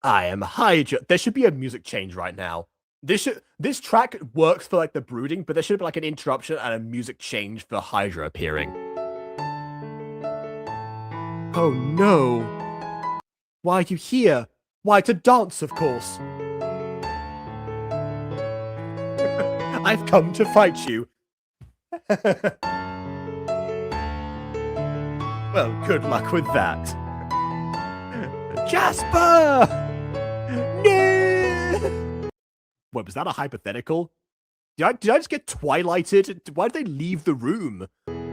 I am Hydra. There should be a music change right now. This track works for like the brooding, but there should be like an interruption and a music change for Hydra appearing. Oh no. Why are you here? Why, to dance, of course. I've come to fight you. Well, good luck with that. Jasper! No! Wait, was that a hypothetical? Did I just get twilighted? Why did they leave the room?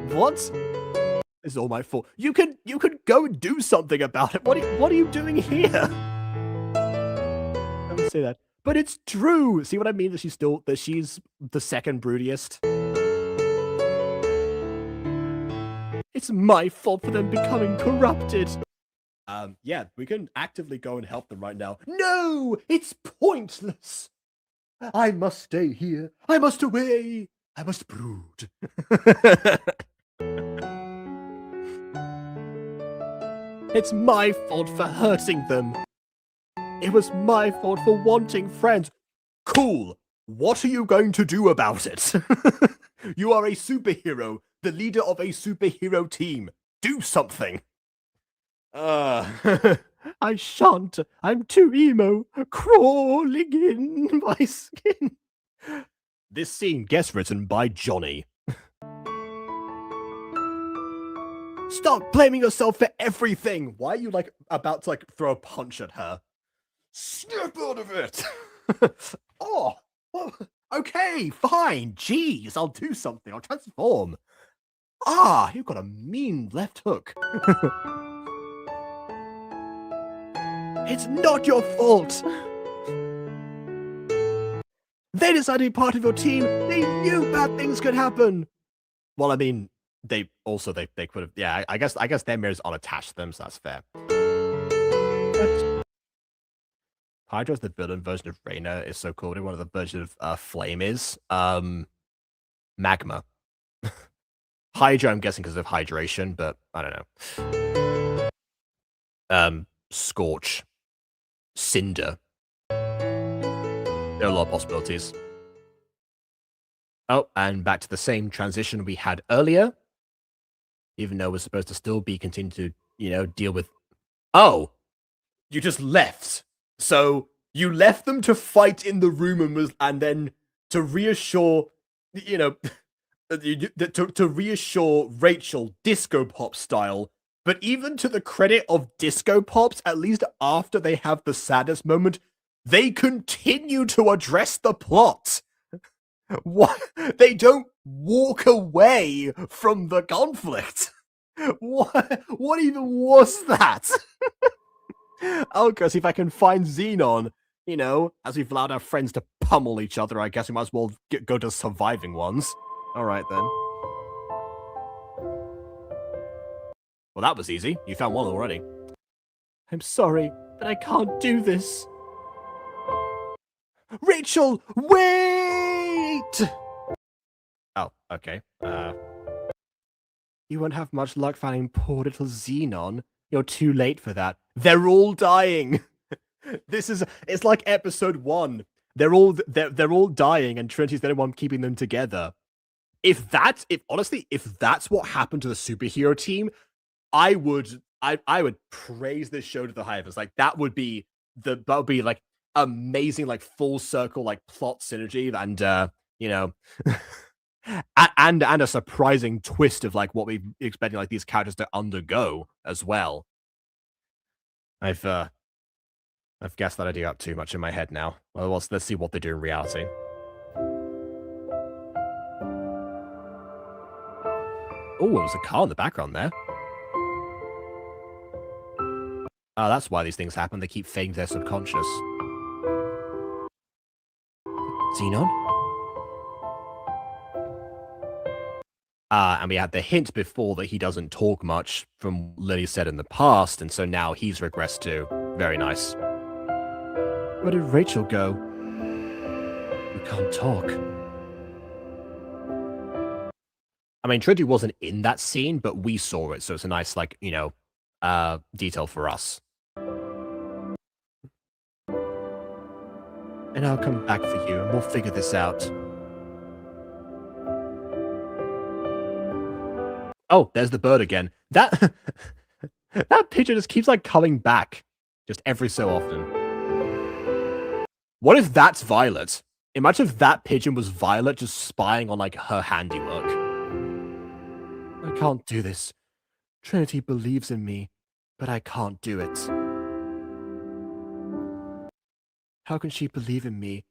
What? It's all my fault. You can go and do something about it. What are you doing here? Don't say that. But it's true. See what I mean? That she's the second broodiest. It's my fault for them becoming corrupted. Yeah, we can actively go and help them right now. No, it's pointless. I must stay here. I must away. I must brood. It's my fault for hurting them. It was my fault for wanting friends. Cool. What are you going to do about it? You are a superhero, the leader of a superhero team. Do something. I shan't. I'm too emo. Crawling in my skin. This scene gets written by Johnny. Stop blaming yourself for everything. Why are you like about to like throw a punch at her? Snap out of it. Oh, okay, fine. Jeez, I'll do something. I'll transform. Ah, you've got a mean left hook. It's not your fault. They decided to be part of your team. They knew bad things could happen. Well, I mean, they could have. Yeah, I guess their mirrors unattached to them, so that's fair. Hydra's the villain version of Reina is so cool. One of the versions of Flame is Magma. Hydra, I'm guessing because of hydration, but I don't know. Scorch, Cinder. There are a lot of possibilities. Oh, and back to the same transition we had earlier. Even though we're supposed to still be continuing to, deal with. Oh, you just left. So you left them to fight in the room and then to reassure, to reassure Rachel Disco Pop style. But even to the credit of Disco Pops, at least after they have the saddest moment, they continue to address the plot. What? They don't walk away from the conflict. What even was that? I'll go see if I can find Xenon. As we've allowed our friends to pummel each other, I guess we might as well go to surviving ones. All right, then. Well, that was easy. You found one already. I'm sorry, but I can't do this. Rachel, wait! Oh, okay. You won't have much luck finding poor little Xenon. You're too late for that. They're all dying. It's like episode 1. They're all dying, and Trinity's the only one keeping them together. If that's what happened to the superhero team, I would praise this show to the highest. Like that would be like amazing, like full circle, like plot synergy, and and a surprising twist of like what we're expecting like these characters to undergo as well. I've guessed that idea up too much in my head now. Well, let's see what they do in reality. Oh, there was a car in the background there. Oh, that's why these things happen. They keep fading their subconscious. Xenon? And we had the hint before that he doesn't talk much from what Lily said in the past, and so now he's regressed too. Very nice. Where did Rachel go? We can't talk. I mean, Trinity wasn't in that scene, but we saw it, so it's a nice, like, detail for us. And I'll come back for you, and we'll figure this out. Oh, there's the bird again. That that pigeon just keeps, like, coming back, just every so often. What if that's Violet? Imagine if that pigeon was Violet just spying on, like, her handiwork. I can't do this. Trinity believes in me, but I can't do it. How can she believe in me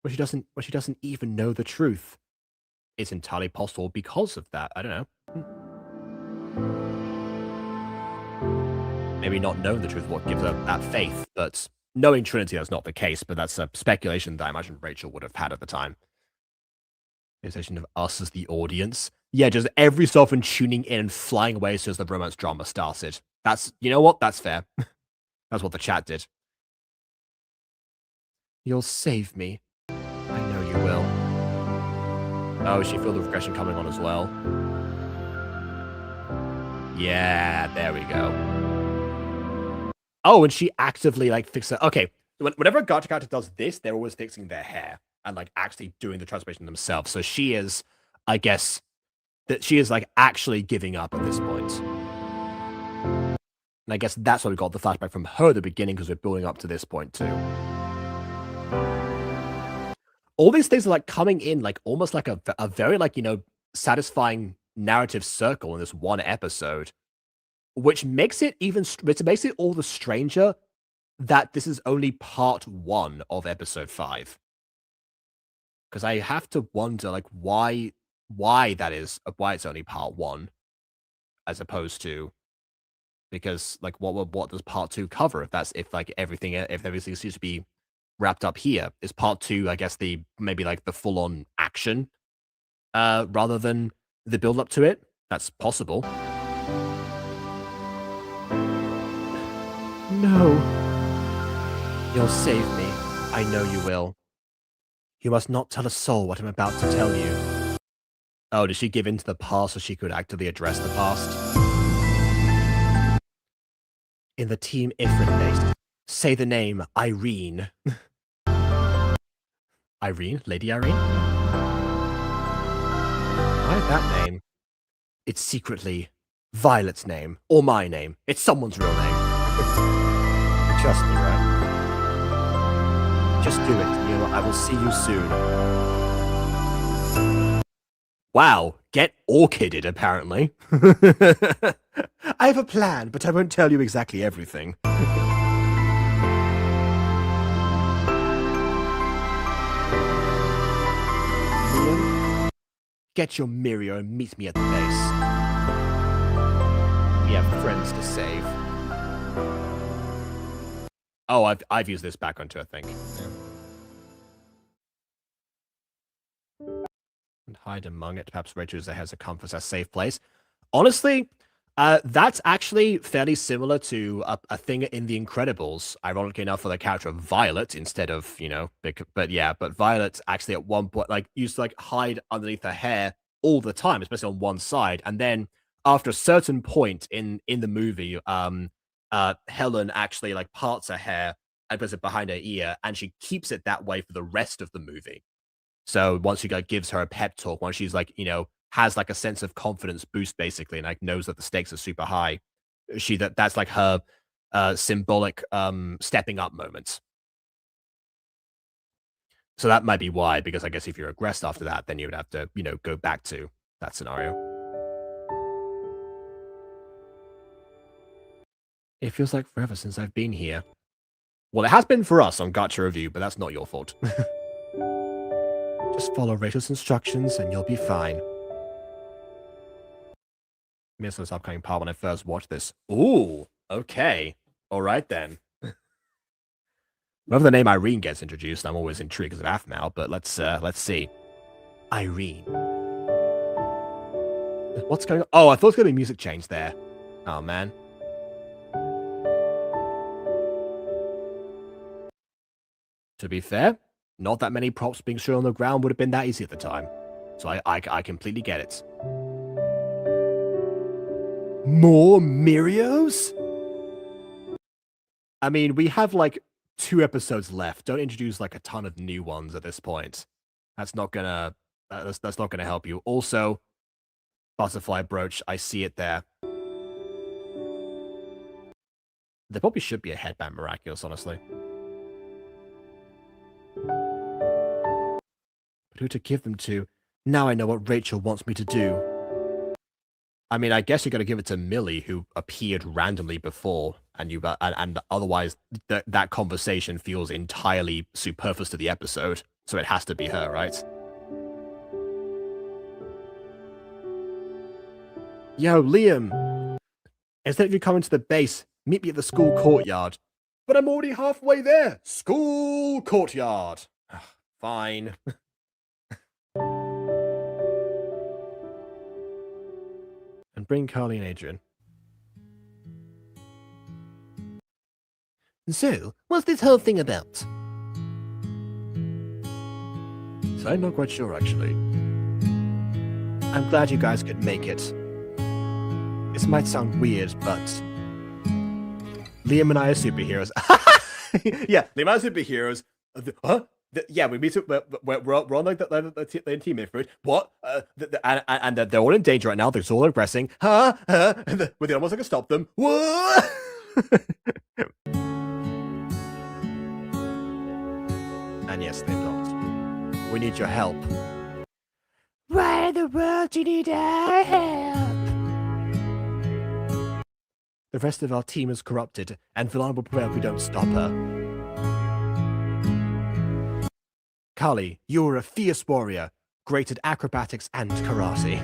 when she doesn't even know the truth? It's entirely possible because of that. I don't know. Maybe not knowing the truth is what gives her that faith, but knowing Trinity, that's not the case, but that's a speculation that I imagine Rachel would have had at the time. Realization of us as the audience. Yeah, just every so often tuning in and flying away as soon as the romance drama started. That's, you know what? That's fair. That's what the chat did. You'll save me. I know you will. Oh, she feel the regression coming on as well. Yeah, there we go. Oh, and she actively, like, fixes it. Okay, whenever a Gacha character does this, they're always fixing their hair and, like, actually doing the transformation themselves. So she is, I guess, that she is, like, actually giving up at this point. And I guess that's why we got the flashback from her at the beginning, because we're building up to this point, too. All these things are, like, coming in, like, almost like a very, like, satisfying narrative circle in this one episode, which makes it which makes it all the stranger that this is only part 1 of episode 5. Because I have to wonder, like, why that is, why it's only part 1, as opposed to, because, like, what does part 2 cover? If everything seems to be wrapped up here, is part 2, I guess, maybe like the full on action, rather than the build up to it. That's possible. No. You'll save me. I know you will. You must not tell a soul what I'm about to tell you. Oh, did she give in to the past so she could actively address the past? In the Team Ifrit base, say the name Irene. Irene? Lady Irene? Why that name? It's secretly Violet's name, or my name. It's someone's real name. Trust me, right? Just do it, I will see you soon. Wow, get orchided, apparently. I have a plan, but I won't tell you exactly everything. Get your Mirio and meet me at the base. We have friends to save. Oh, I've used this back onto, I think. Yeah. And hide among it. Perhaps Rachel has a comfort, a safe place. Honestly, that's actually fairly similar to a thing in The Incredibles. Ironically enough, for the character of Violet instead of, but Violet actually at one point, like, used to, like, hide underneath her hair all the time, especially on one side. And then after a certain point in the movie, Helen actually, like, parts her hair and puts it behind her ear, and she keeps it that way for the rest of the movie. So once she, like, gives her a pep talk, once she's, like, has, like, a sense of confidence boost, basically, and, like, knows that the stakes are super high, that's like her symbolic stepping up moment. So that might be why, because I guess if you're regressed after that, then you would have to, go back to that scenario. It feels like forever since I've been here. Well, it has been for us on Gacha Review, but that's not your fault. Just follow Rachel's instructions and you'll be fine. I missed this upcoming part when I first watched this. Ooh, okay. All right then. Whenever the name Irene gets introduced, I'm always intrigued because of Aphmau, but let's see. Irene. What's going on? Oh, I thought it was going to be music change there. Oh, man. To be fair, not that many props being shown on the ground would have been that easy at the time. So I completely get it. More Mirios? I mean, we have like 2 episodes left. Don't introduce like a ton of new ones at this point. That's not gonna that's not gonna help you. Also, butterfly brooch, I see it there. There probably should be a headband miraculous, honestly. But who to give them to? Now I know what Rachel wants me to do. I mean, I guess you got to give it to Millie, who appeared randomly before, and and otherwise that conversation feels entirely superfluous to the episode, so it has to be her, right? Yo, Liam, instead of you coming to the base, meet me at the school courtyard. But I'm already halfway there. School courtyard. Fine. And bring Carly and Adrian. So, what's this whole thing about? So I'm not quite sure, actually. I'm glad you guys could make it. This might sound weird, but Liam and I are superheroes. Yeah, Liam and I are superheroes. Huh? Yeah, we meet. We're on like the team effort. What? And they're all in danger right now. They're all aggressing. Huh? We're the almost like to stop them. What? And yes, they're not. We need your help. Why in the world do you need our help? The rest of our team is corrupted, and Villan will prevail if we don't stop her. Kali, you are a fierce warrior, great at acrobatics and karate.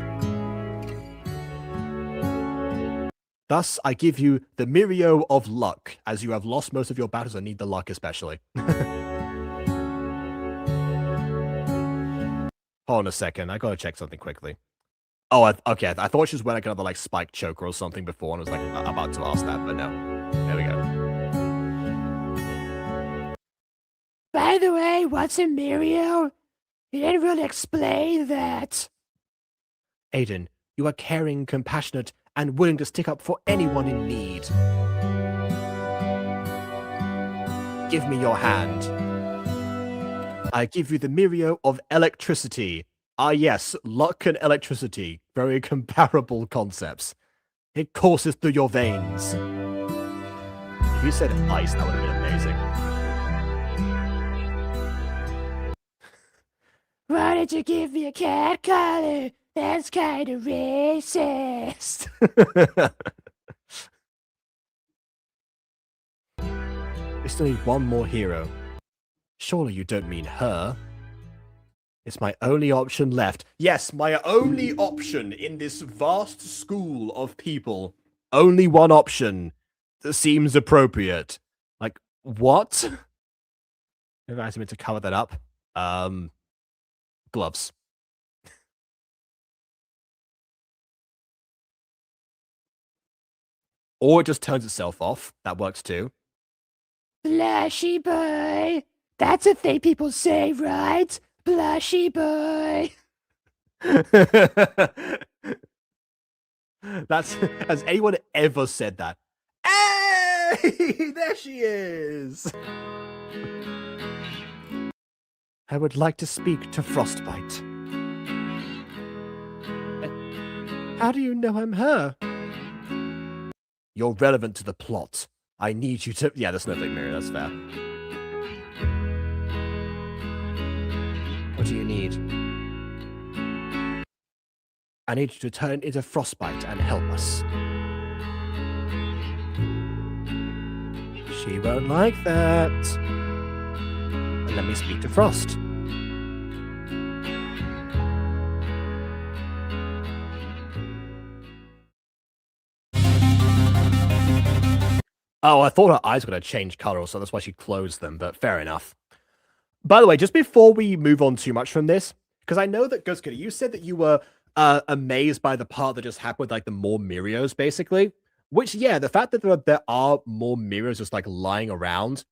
Thus, I give you the Mirio of Luck, as you have lost most of your battles and need the luck especially. Hold on a second, I gotta check something quickly. Oh, okay, I thought she was wearing like another like spike choker or something before, and I was like about to ask that, but no. There we go. By the way, what's a Mirio? You didn't really explain that. Aiden, you are caring, compassionate, and willing to stick up for anyone in need. Give me your hand. I give you the Mirio of electricity. Ah yes, luck and electricity. Very comparable concepts. It courses through your veins. If you said ice, that would have been amazing. Why did you give me a cat collar? That's kind of racist. We still need one more hero. Surely you don't mean her. It's my only option left. Yes, my only option in this vast school of people. Only one option that seems appropriate. Like, what? Maybe I meant to cover that up. Gloves. Or it just turns itself off. That works too. Blushy boy. That's a thing people say, right? Blushy boy. Has anyone ever said that? Hey, there she is. I would like to speak to Frostbite. How do you know I'm her? You're relevant to the plot. I need you to... Yeah, the snowflake mirror, that's fair. What do you need? I need you to turn into Frostbite and help us. She won't like that. Let me speak to Frost. Oh, I thought her eyes were going to change color, so that's why she closed them, but fair enough. By the way, just before we move on too much from this, because I know that Ghost Kid, you said that you were amazed by the part that just happened with like the more Mirios, basically. Which, yeah, the fact that there are more Mirios just like lying around,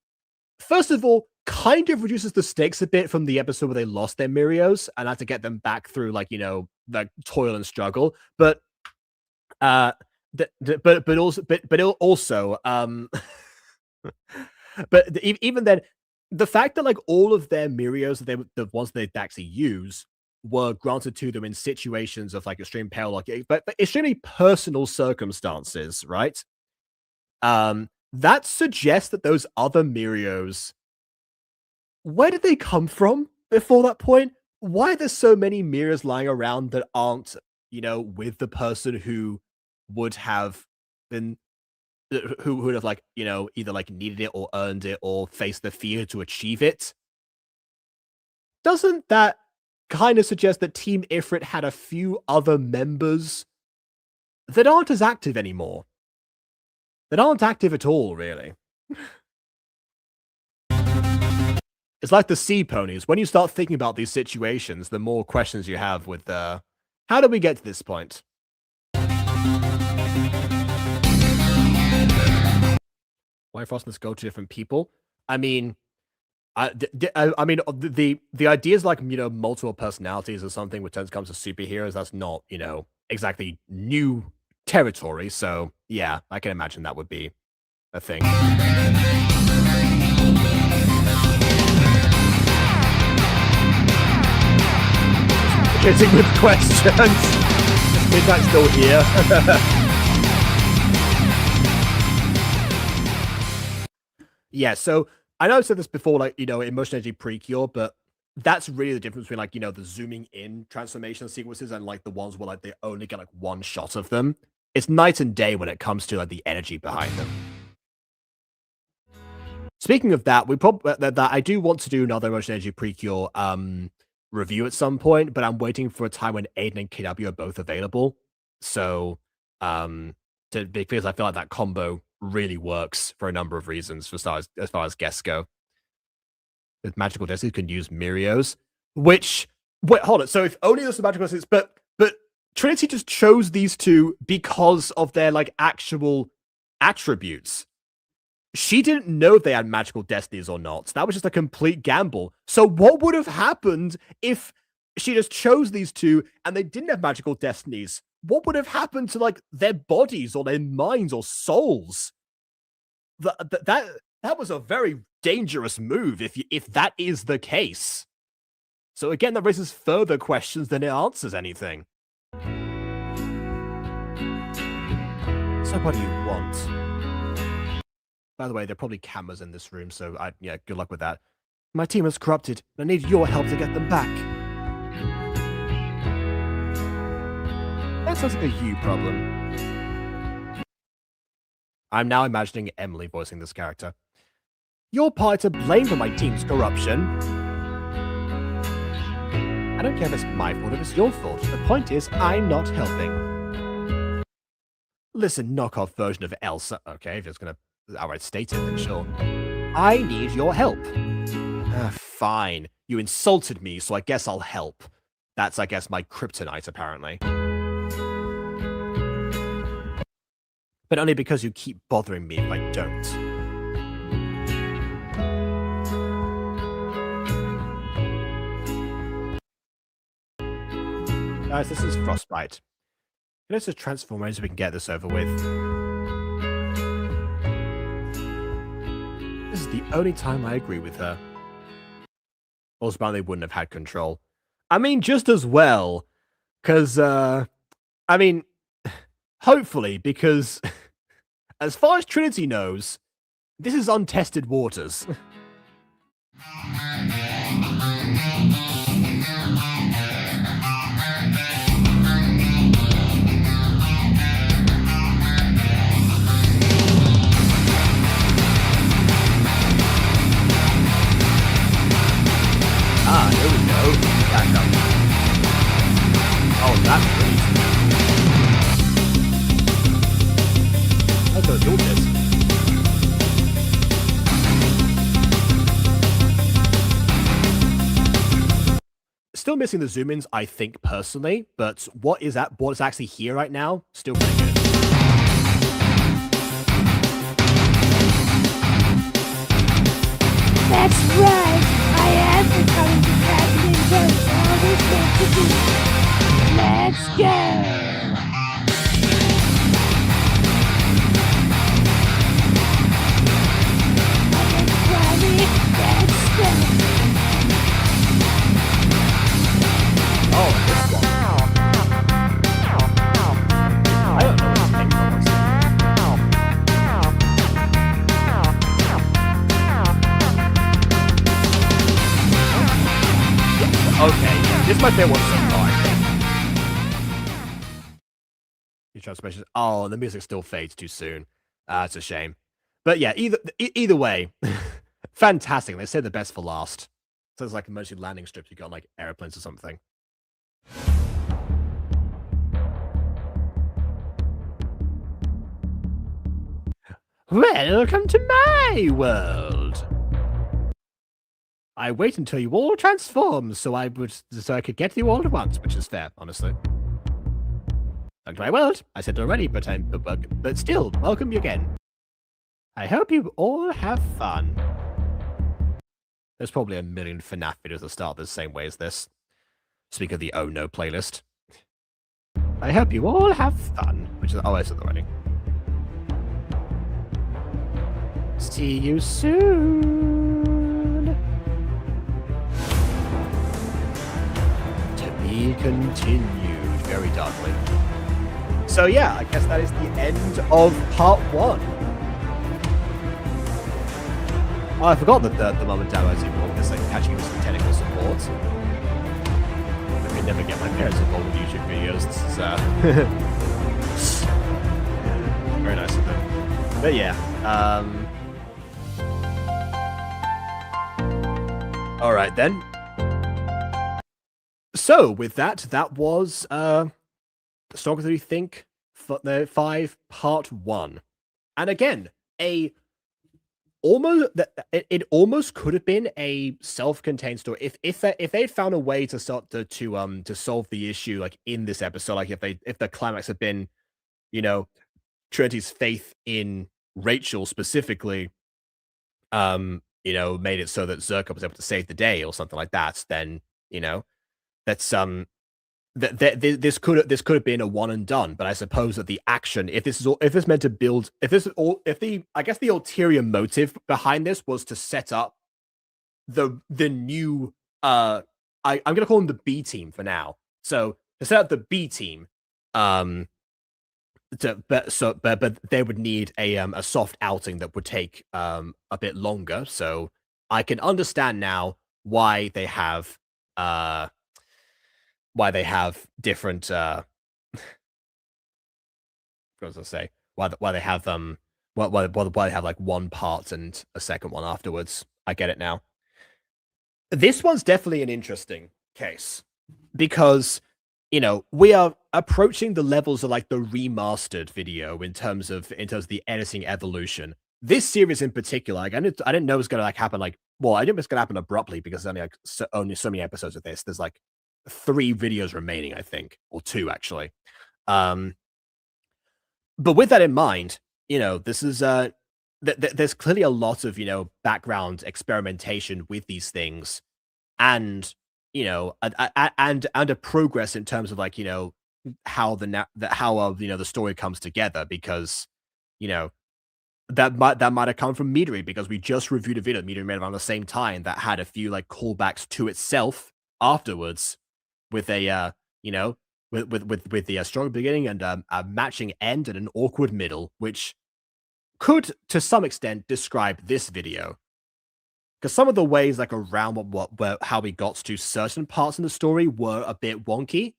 first of all, kind of reduces the stakes a bit from the episode where they lost their Mirios and had to get them back through like, you know, the toil and struggle. But even then, the fact that like all of their Mirios, the ones they actually use, were granted to them in situations of like extreme peril, like but extremely personal circumstances, right? That suggests that those other Mirios, where did they come from before that point? Why are there so many Mirios lying around that aren't, you know, with the person who would have been who would have like, you know, either like needed it or earned it or faced the fear to achieve it? Doesn't that kind of suggest that Team Ifrit had a few other members that aren't as active anymore? That aren't active at all, really. It's like the sea ponies. When you start thinking about these situations, the more questions you have with how did we get to this point? Why Frostness go to different people? I mean, the ideas like, you know, multiple personalities or something when it comes to superheroes, that's not, you know, exactly new territory. So yeah, I can imagine that would be a thing. Getting with questions. Midnight's still here. Yeah, so I know I said this before, like, you know, emotion energy pre-cure, but that's really the difference between like, you know, the zooming in transformation sequences and like the ones where like they only get like one shot of them. It's night and day when it comes to like the energy behind them. Speaking of that, we probably that I do want to do another emotion energy pre-cure review at some point, but I'm waiting for a time when Aiden and KW are both available. So because I feel like that combo really works for a number of reasons as far as guests go. With magical destinies, you can use Mirios, which wait, hold it. So if only there's some magical destinies, but Trinity just chose these two because of their like actual attributes. She didn't know they had magical destinies or not. That was just a complete gamble. So what would have happened if she just chose these two and they didn't have magical destinies? What would have happened to like their bodies or their minds or souls? That was a very dangerous move if that is the case. So again, that raises further questions than it answers anything. So what do you want? By the way, there are probably cameras in this room, so yeah, good luck with that. My team is corrupted, and I need your help to get them back. That sounds like a you problem. I'm now imagining Emily voicing this character. You're partly to blame for my team's corruption. I don't care if it's my fault or if it's your fault. The point is, I'm not helping. Listen, knockoff version of Elsa. Okay, if it's gonna outright state it, then sure. I need your help. Fine. You insulted me, so I guess I'll help. That's, I guess, my kryptonite, apparently. But only because you keep bothering me if I don't. Guys, this is Frostbite. Let's just transform so we can get this over with. This is the only time I agree with her. Also, apparently they wouldn't have had control. I mean, just as well. Because, I mean, hopefully, because as far as Trinity knows, this is untested waters. Ah, here we go. Back up. Oh, that's pretty. I'll go do this. still missing the zoom ins, I think personally, but what's actually here right now, still pretty good. That's right, I am becoming the captain in charge of all this fantasy. Let's go! Oh, this one. I don't know what this came from. Okay, yeah, this is my favorite one so far, I think. These transformations. Oh, the music still fades too soon. It's a shame. But yeah, either way, fantastic. They say the best for last. So it's like mostly landing strips you got like airplanes or something. Welcome to my world. I wait until you all transform so I could get you all at once, which is fair, honestly. Welcome to my world. I said it already, but still, welcome you again. I hope you all have fun. There's probably a million FNAF videos that start the same way as this. Speak of the Oh No playlist. I hope you all have fun, which is I said already. See you soon. To be continued, very darkly. So yeah, I guess that is the end of part 1. Oh, I forgot that the mum and dad was involved because like catching some technical support. I could never get my parents involved with YouTube videos. This is very nice of them. But yeah, all right then. So with that was Stalker 3 Think 5 Part 1, and again it almost could have been a self-contained story if they'd found a way to start to solve the issue like in this episode, like if the climax had been, you know, Trinity's faith in Rachel specifically, you know, made it so that Zerka was able to save the day or something like that, then, you know, that's this could have been a one and done. But I suppose that the action, if this meant to build, if the I guess the ulterior motive behind this was to set up the new I'm gonna call them the B team for now. So to set up the B team, but they would need a soft outing that would take a bit longer. So I can understand now why they have different what was I say? Why they have why they have like one part and a second one afterwards. I get it now. This one's definitely an interesting case because, you know, we are approaching the levels of like the remastered video in terms of the editing evolution. This series in particular, like I didn't know it was gonna like happen like, well, I didn't know it's gonna happen abruptly because there's only like only so many episodes of this. There's like 3 videos remaining, I think, or 2 actually. But with that in mind, you know, this is there's clearly a lot of, you know, background experimentation with these things, and you know, and a progress in terms of like, you know, how you know, the story comes together, because you know that might have come from Midori, because we just reviewed a video Midori made around the same time that had a few like callbacks to itself afterwards, with a you know, with the strong beginning and a matching end and an awkward middle, which could to some extent describe this video, because some of the ways like around how we got to certain parts in the story were a bit wonky,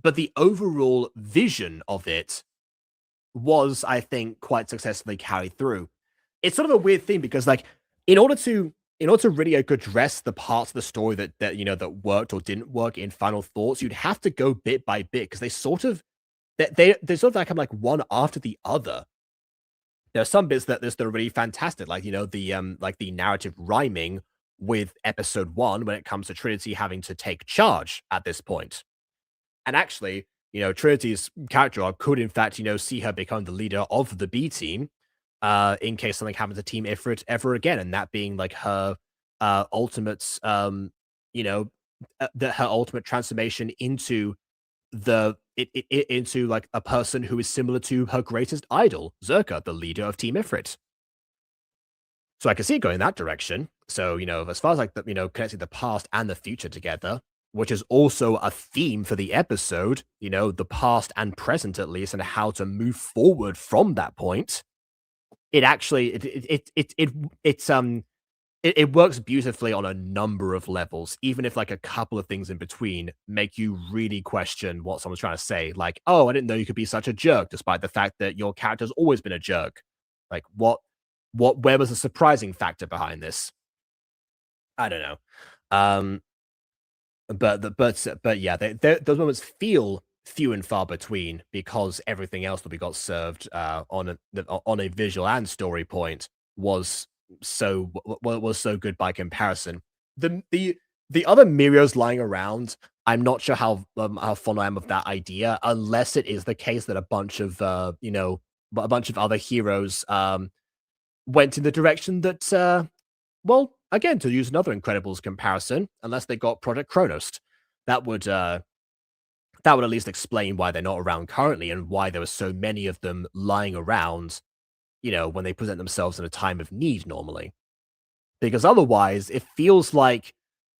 but the overall vision of it was, I think, quite successfully carried through. It's sort of a weird thing because like in order to really address the parts of the story that you know that worked or didn't work in Final Thoughts, you'd have to go bit by bit, because they sort of like come like one after the other. There are some bits that are really fantastic, like, you know, the narrative rhyming with episode 1 when it comes to Trinity having to take charge at this point. And actually, Trinity's character arc could, in fact, see her become the leader of the B team, in case something happens to Team Ifrit ever again, and that being like her ultimate, you know, her ultimate transformation into into like a person who is similar to her greatest idol, Zerka, the leader of Team Ifrit. So I can see it going that direction. So, as far as like connecting the past and the future together, which is also a theme for the episode, the past and present at least, and how to move forward from that point. It actually it works beautifully on a number of levels, even if like a couple of things in between make you really question what someone's trying to say. Like, oh, I didn't know you could be such a jerk, despite the fact that your character's always been a jerk. Like, where was the surprising factor behind this? I don't know. But yeah, those moments feel few and far between because everything else that we got served on a visual and story point was so good by comparison. The other Mirios lying around, I'm not sure how fond I am of that idea, unless it is the case that a bunch of other heroes went in the direction that well, again, to use another Incredibles comparison, unless they got Project Kronos, that would at least explain why they're not around currently and why there were so many of them lying around, when they present themselves in a time of need normally. Because otherwise, it feels like,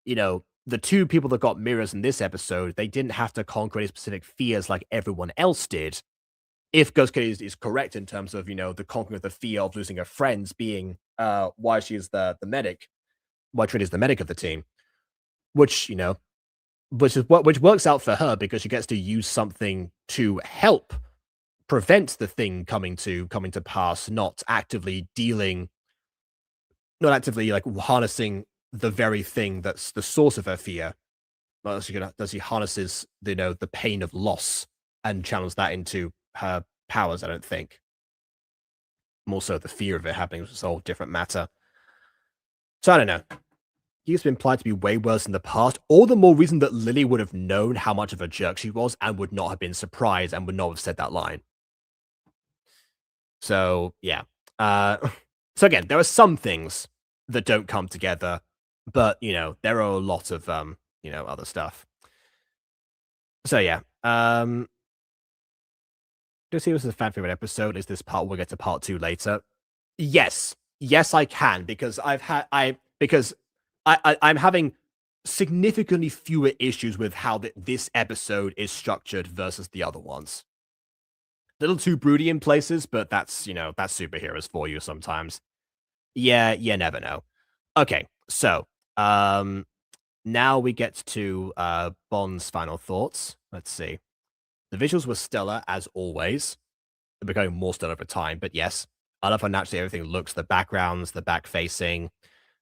the two people that got mirrors in this episode, they didn't have to conquer any specific fears like everyone else did. If Ghost Kid is correct in terms of, the conquering of the fear of losing her friends being why she's the medic, why Trinity's the medic of the team, which, which works out for her because she gets to use something to help prevent the thing coming to pass, not actively like harnessing the very thing that's the source of her fear. Well, she harnesses the pain of loss and channels that into her powers, I don't think. More so the fear of it happening, which is a whole different matter. So I don't know. He's been implied to be way worse in the past, all the more reason that Lily would have known how much of a jerk she was and would not have been surprised and would not have said that line. So, yeah. So again, there are some things that don't come together, but, there are a lot of, other stuff. So, yeah. Do you see this as a fan favorite episode? Is this part? We'll get to part 2 later. Yes. Yes, I can, because I'm having significantly fewer issues with how this episode is structured versus the other ones. A little too broody in places, but that's, that's superheroes for you sometimes. Yeah, you never know. Okay, so, now we get to, Bond's final thoughts. Let's see. The visuals were stellar, as always. They're becoming more stellar over time, but yes. I love how naturally everything looks, the backgrounds, the back-facing,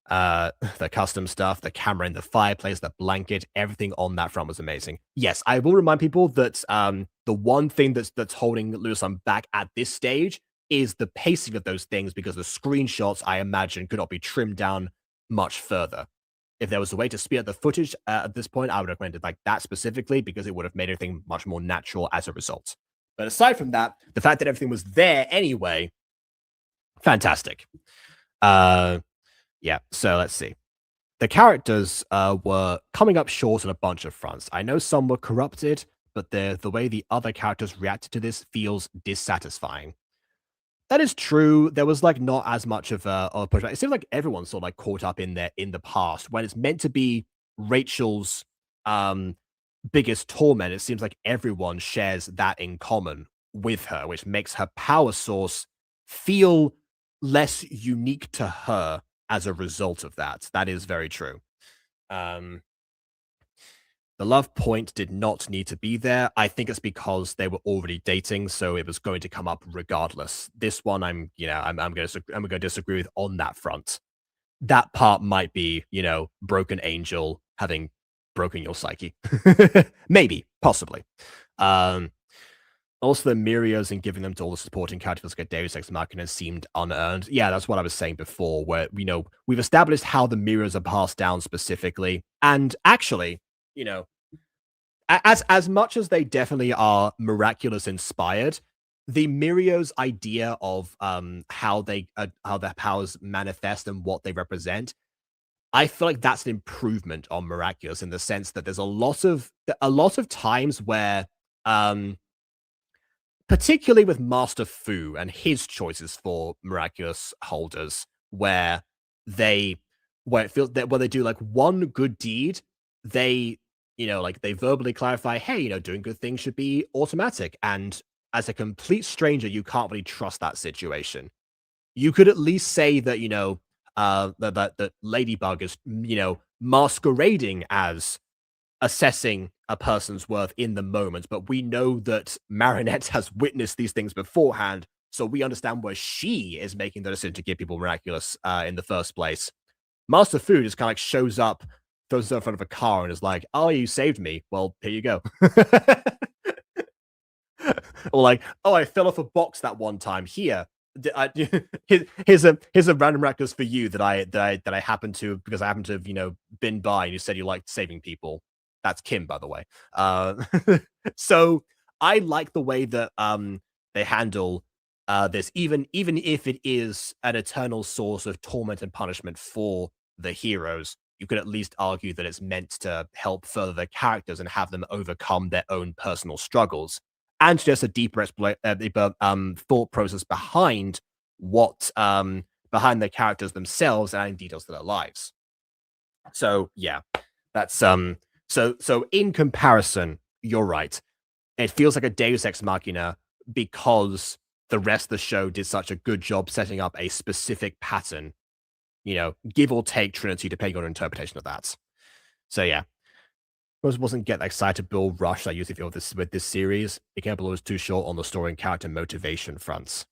the custom stuff, the camera in the fireplace, the blanket, everything on that front was amazing. Yes, I will remind people that the one thing that's holding LunarSun back at this stage is the pacing of those things, because the screenshots, I imagine, could not be trimmed down much further. If there was a way to speed up the footage at this point, I would recommend it like that specifically, because it would have made everything much more natural as a result. But aside from that, the fact that everything was there anyway, fantastic. Yeah, so let's see. The characters were coming up short on a bunch of fronts. I know some were corrupted, but the way the other characters reacted to this feels dissatisfying. That is true. There was like not as much of a pushback. It seems like everyone's sort of like caught up in the past when it's meant to be Rachel's biggest torment. It seems like everyone shares that in common with her, which makes her power source feel less unique to her as a result of that. That is very true. The love point did not need to be there. I think it's because they were already dating, so it was going to come up regardless. This one, I'm going to disagree with on that front. That part might be, broken angel having broken your psyche. Maybe, possibly. Also, the Mirios and giving them to all the supporting characters like a Deus Ex Machina seemed unearned. Yeah, that's what I was saying before, where, we've established how the Mirios are passed down specifically. And actually, you know, as much as they definitely are miraculous inspired, the Mirio's idea of how their powers manifest and what they represent, I feel like that's an improvement on miraculous in the sense that there's a lot of times where um particularly with Master Fu and his choices for miraculous holders, where they where it feels that where they do like one good deed, they like they verbally clarify, hey, doing good things should be automatic. And as a complete stranger, you can't really trust that situation. You could at least say that, that Ladybug is, masquerading as assessing a person's worth in the moment, but we know that Marinette has witnessed these things beforehand, so we understand where she is making the decision to give people miraculous in the first place. Master Fu just kind of like shows up, throws it in front of a car, and is like, "Oh, you saved me. Well, here you go." Or like, "Oh, I fell off a box that one time. Here, here's a random miraculous for you that I happen to because I happen to have been by and you said you liked saving people. That's Kim, by the way. So I like the way that they handle this, even if it is an eternal source of torment and punishment for the heroes. You could at least argue that it's meant to help further their characters and have them overcome their own personal struggles and just a deeper thought process behind behind the characters themselves and details to their lives. So yeah, that's so in comparison, you're right. It feels like a Deus Ex Machina because the rest of the show did such a good job setting up a specific pattern, give or take Trinity, depending on your interpretation of that. So yeah, wasn't get excited Bill Rush I usually feel with this series. It came up a little too short on the story and character motivation fronts.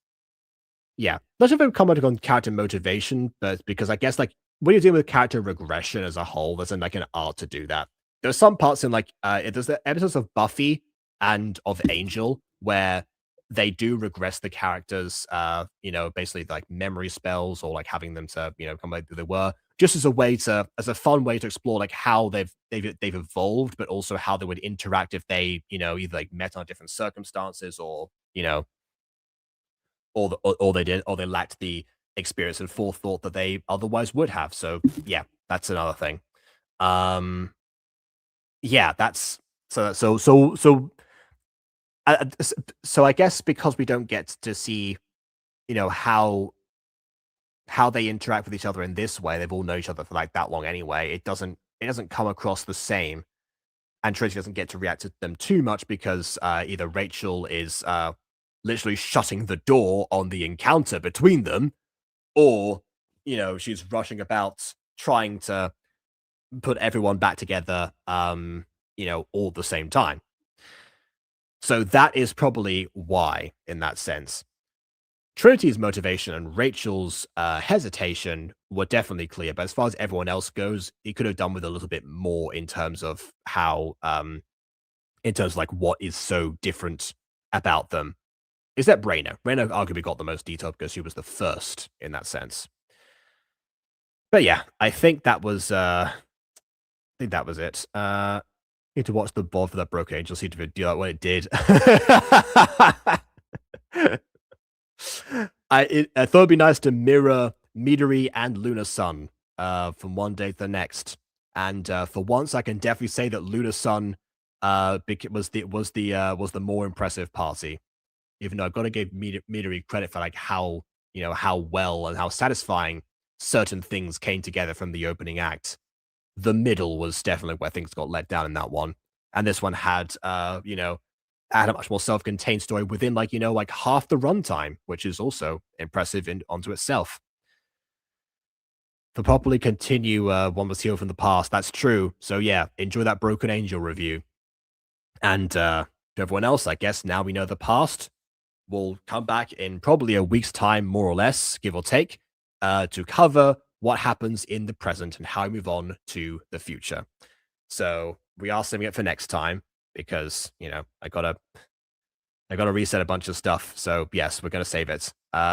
Yeah, not sure if I'm commenting on character motivation, but because I guess like when you're dealing with character regression as a whole, there's like an art to do that. There's some parts in like there's the episodes of Buffy and of Angel where they do regress the characters, basically like memory spells or like having them to, come back to they were, just as a fun way to explore like how they've evolved, but also how they would interact if they, either like met on different circumstances or, or they did, or they lacked the experience and forethought that they otherwise would have. So yeah, that's another thing. Um, yeah, that's uh, s- so I guess because we don't get to see, how they interact with each other in this way, they've all known each other for like that long anyway. It doesn't come across the same, and Tracy doesn't get to react to them too much because either Rachel is literally shutting the door on the encounter between them, or she's rushing about trying to put everyone back together, all at the same time. So that is probably why, in that sense. Trinity's motivation and Rachel's hesitation were definitely clear, but as far as everyone else goes, he could have done with a little bit more in terms of how, in terms of like what is so different about them. Is that Brainer? Brainer arguably got the most detail because she was the first in that sense. But yeah, I think that was it. Need to watch the bod for that broke angel. See to do that when it did. I thought it'd be nice to mirror Midori and LunarSun from one day to the next. And for once, I can definitely say that LunarSun was the more impressive party. Even though I've got to give Midori credit for like how well and how satisfying certain things came together from the opening act. The middle was definitely where things got let down in that one. And this one had a much more self-contained story within like half the runtime, which is also impressive in onto itself. To properly continue One Was Healed from the Past, that's true. So yeah, enjoy that Broken Angel review. And to everyone else, I guess now we know the past. We'll come back in probably a week's time, more or less, give or take, to cover what happens in the present and how we move on to the future. So we are saving it for next time because, I gotta I got to reset a bunch of stuff. So yes, we're going to save it.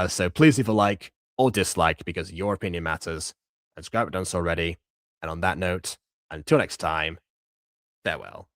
So please leave a like or dislike because your opinion matters. And subscribe if you haven't done so already. And on that note, until next time, farewell.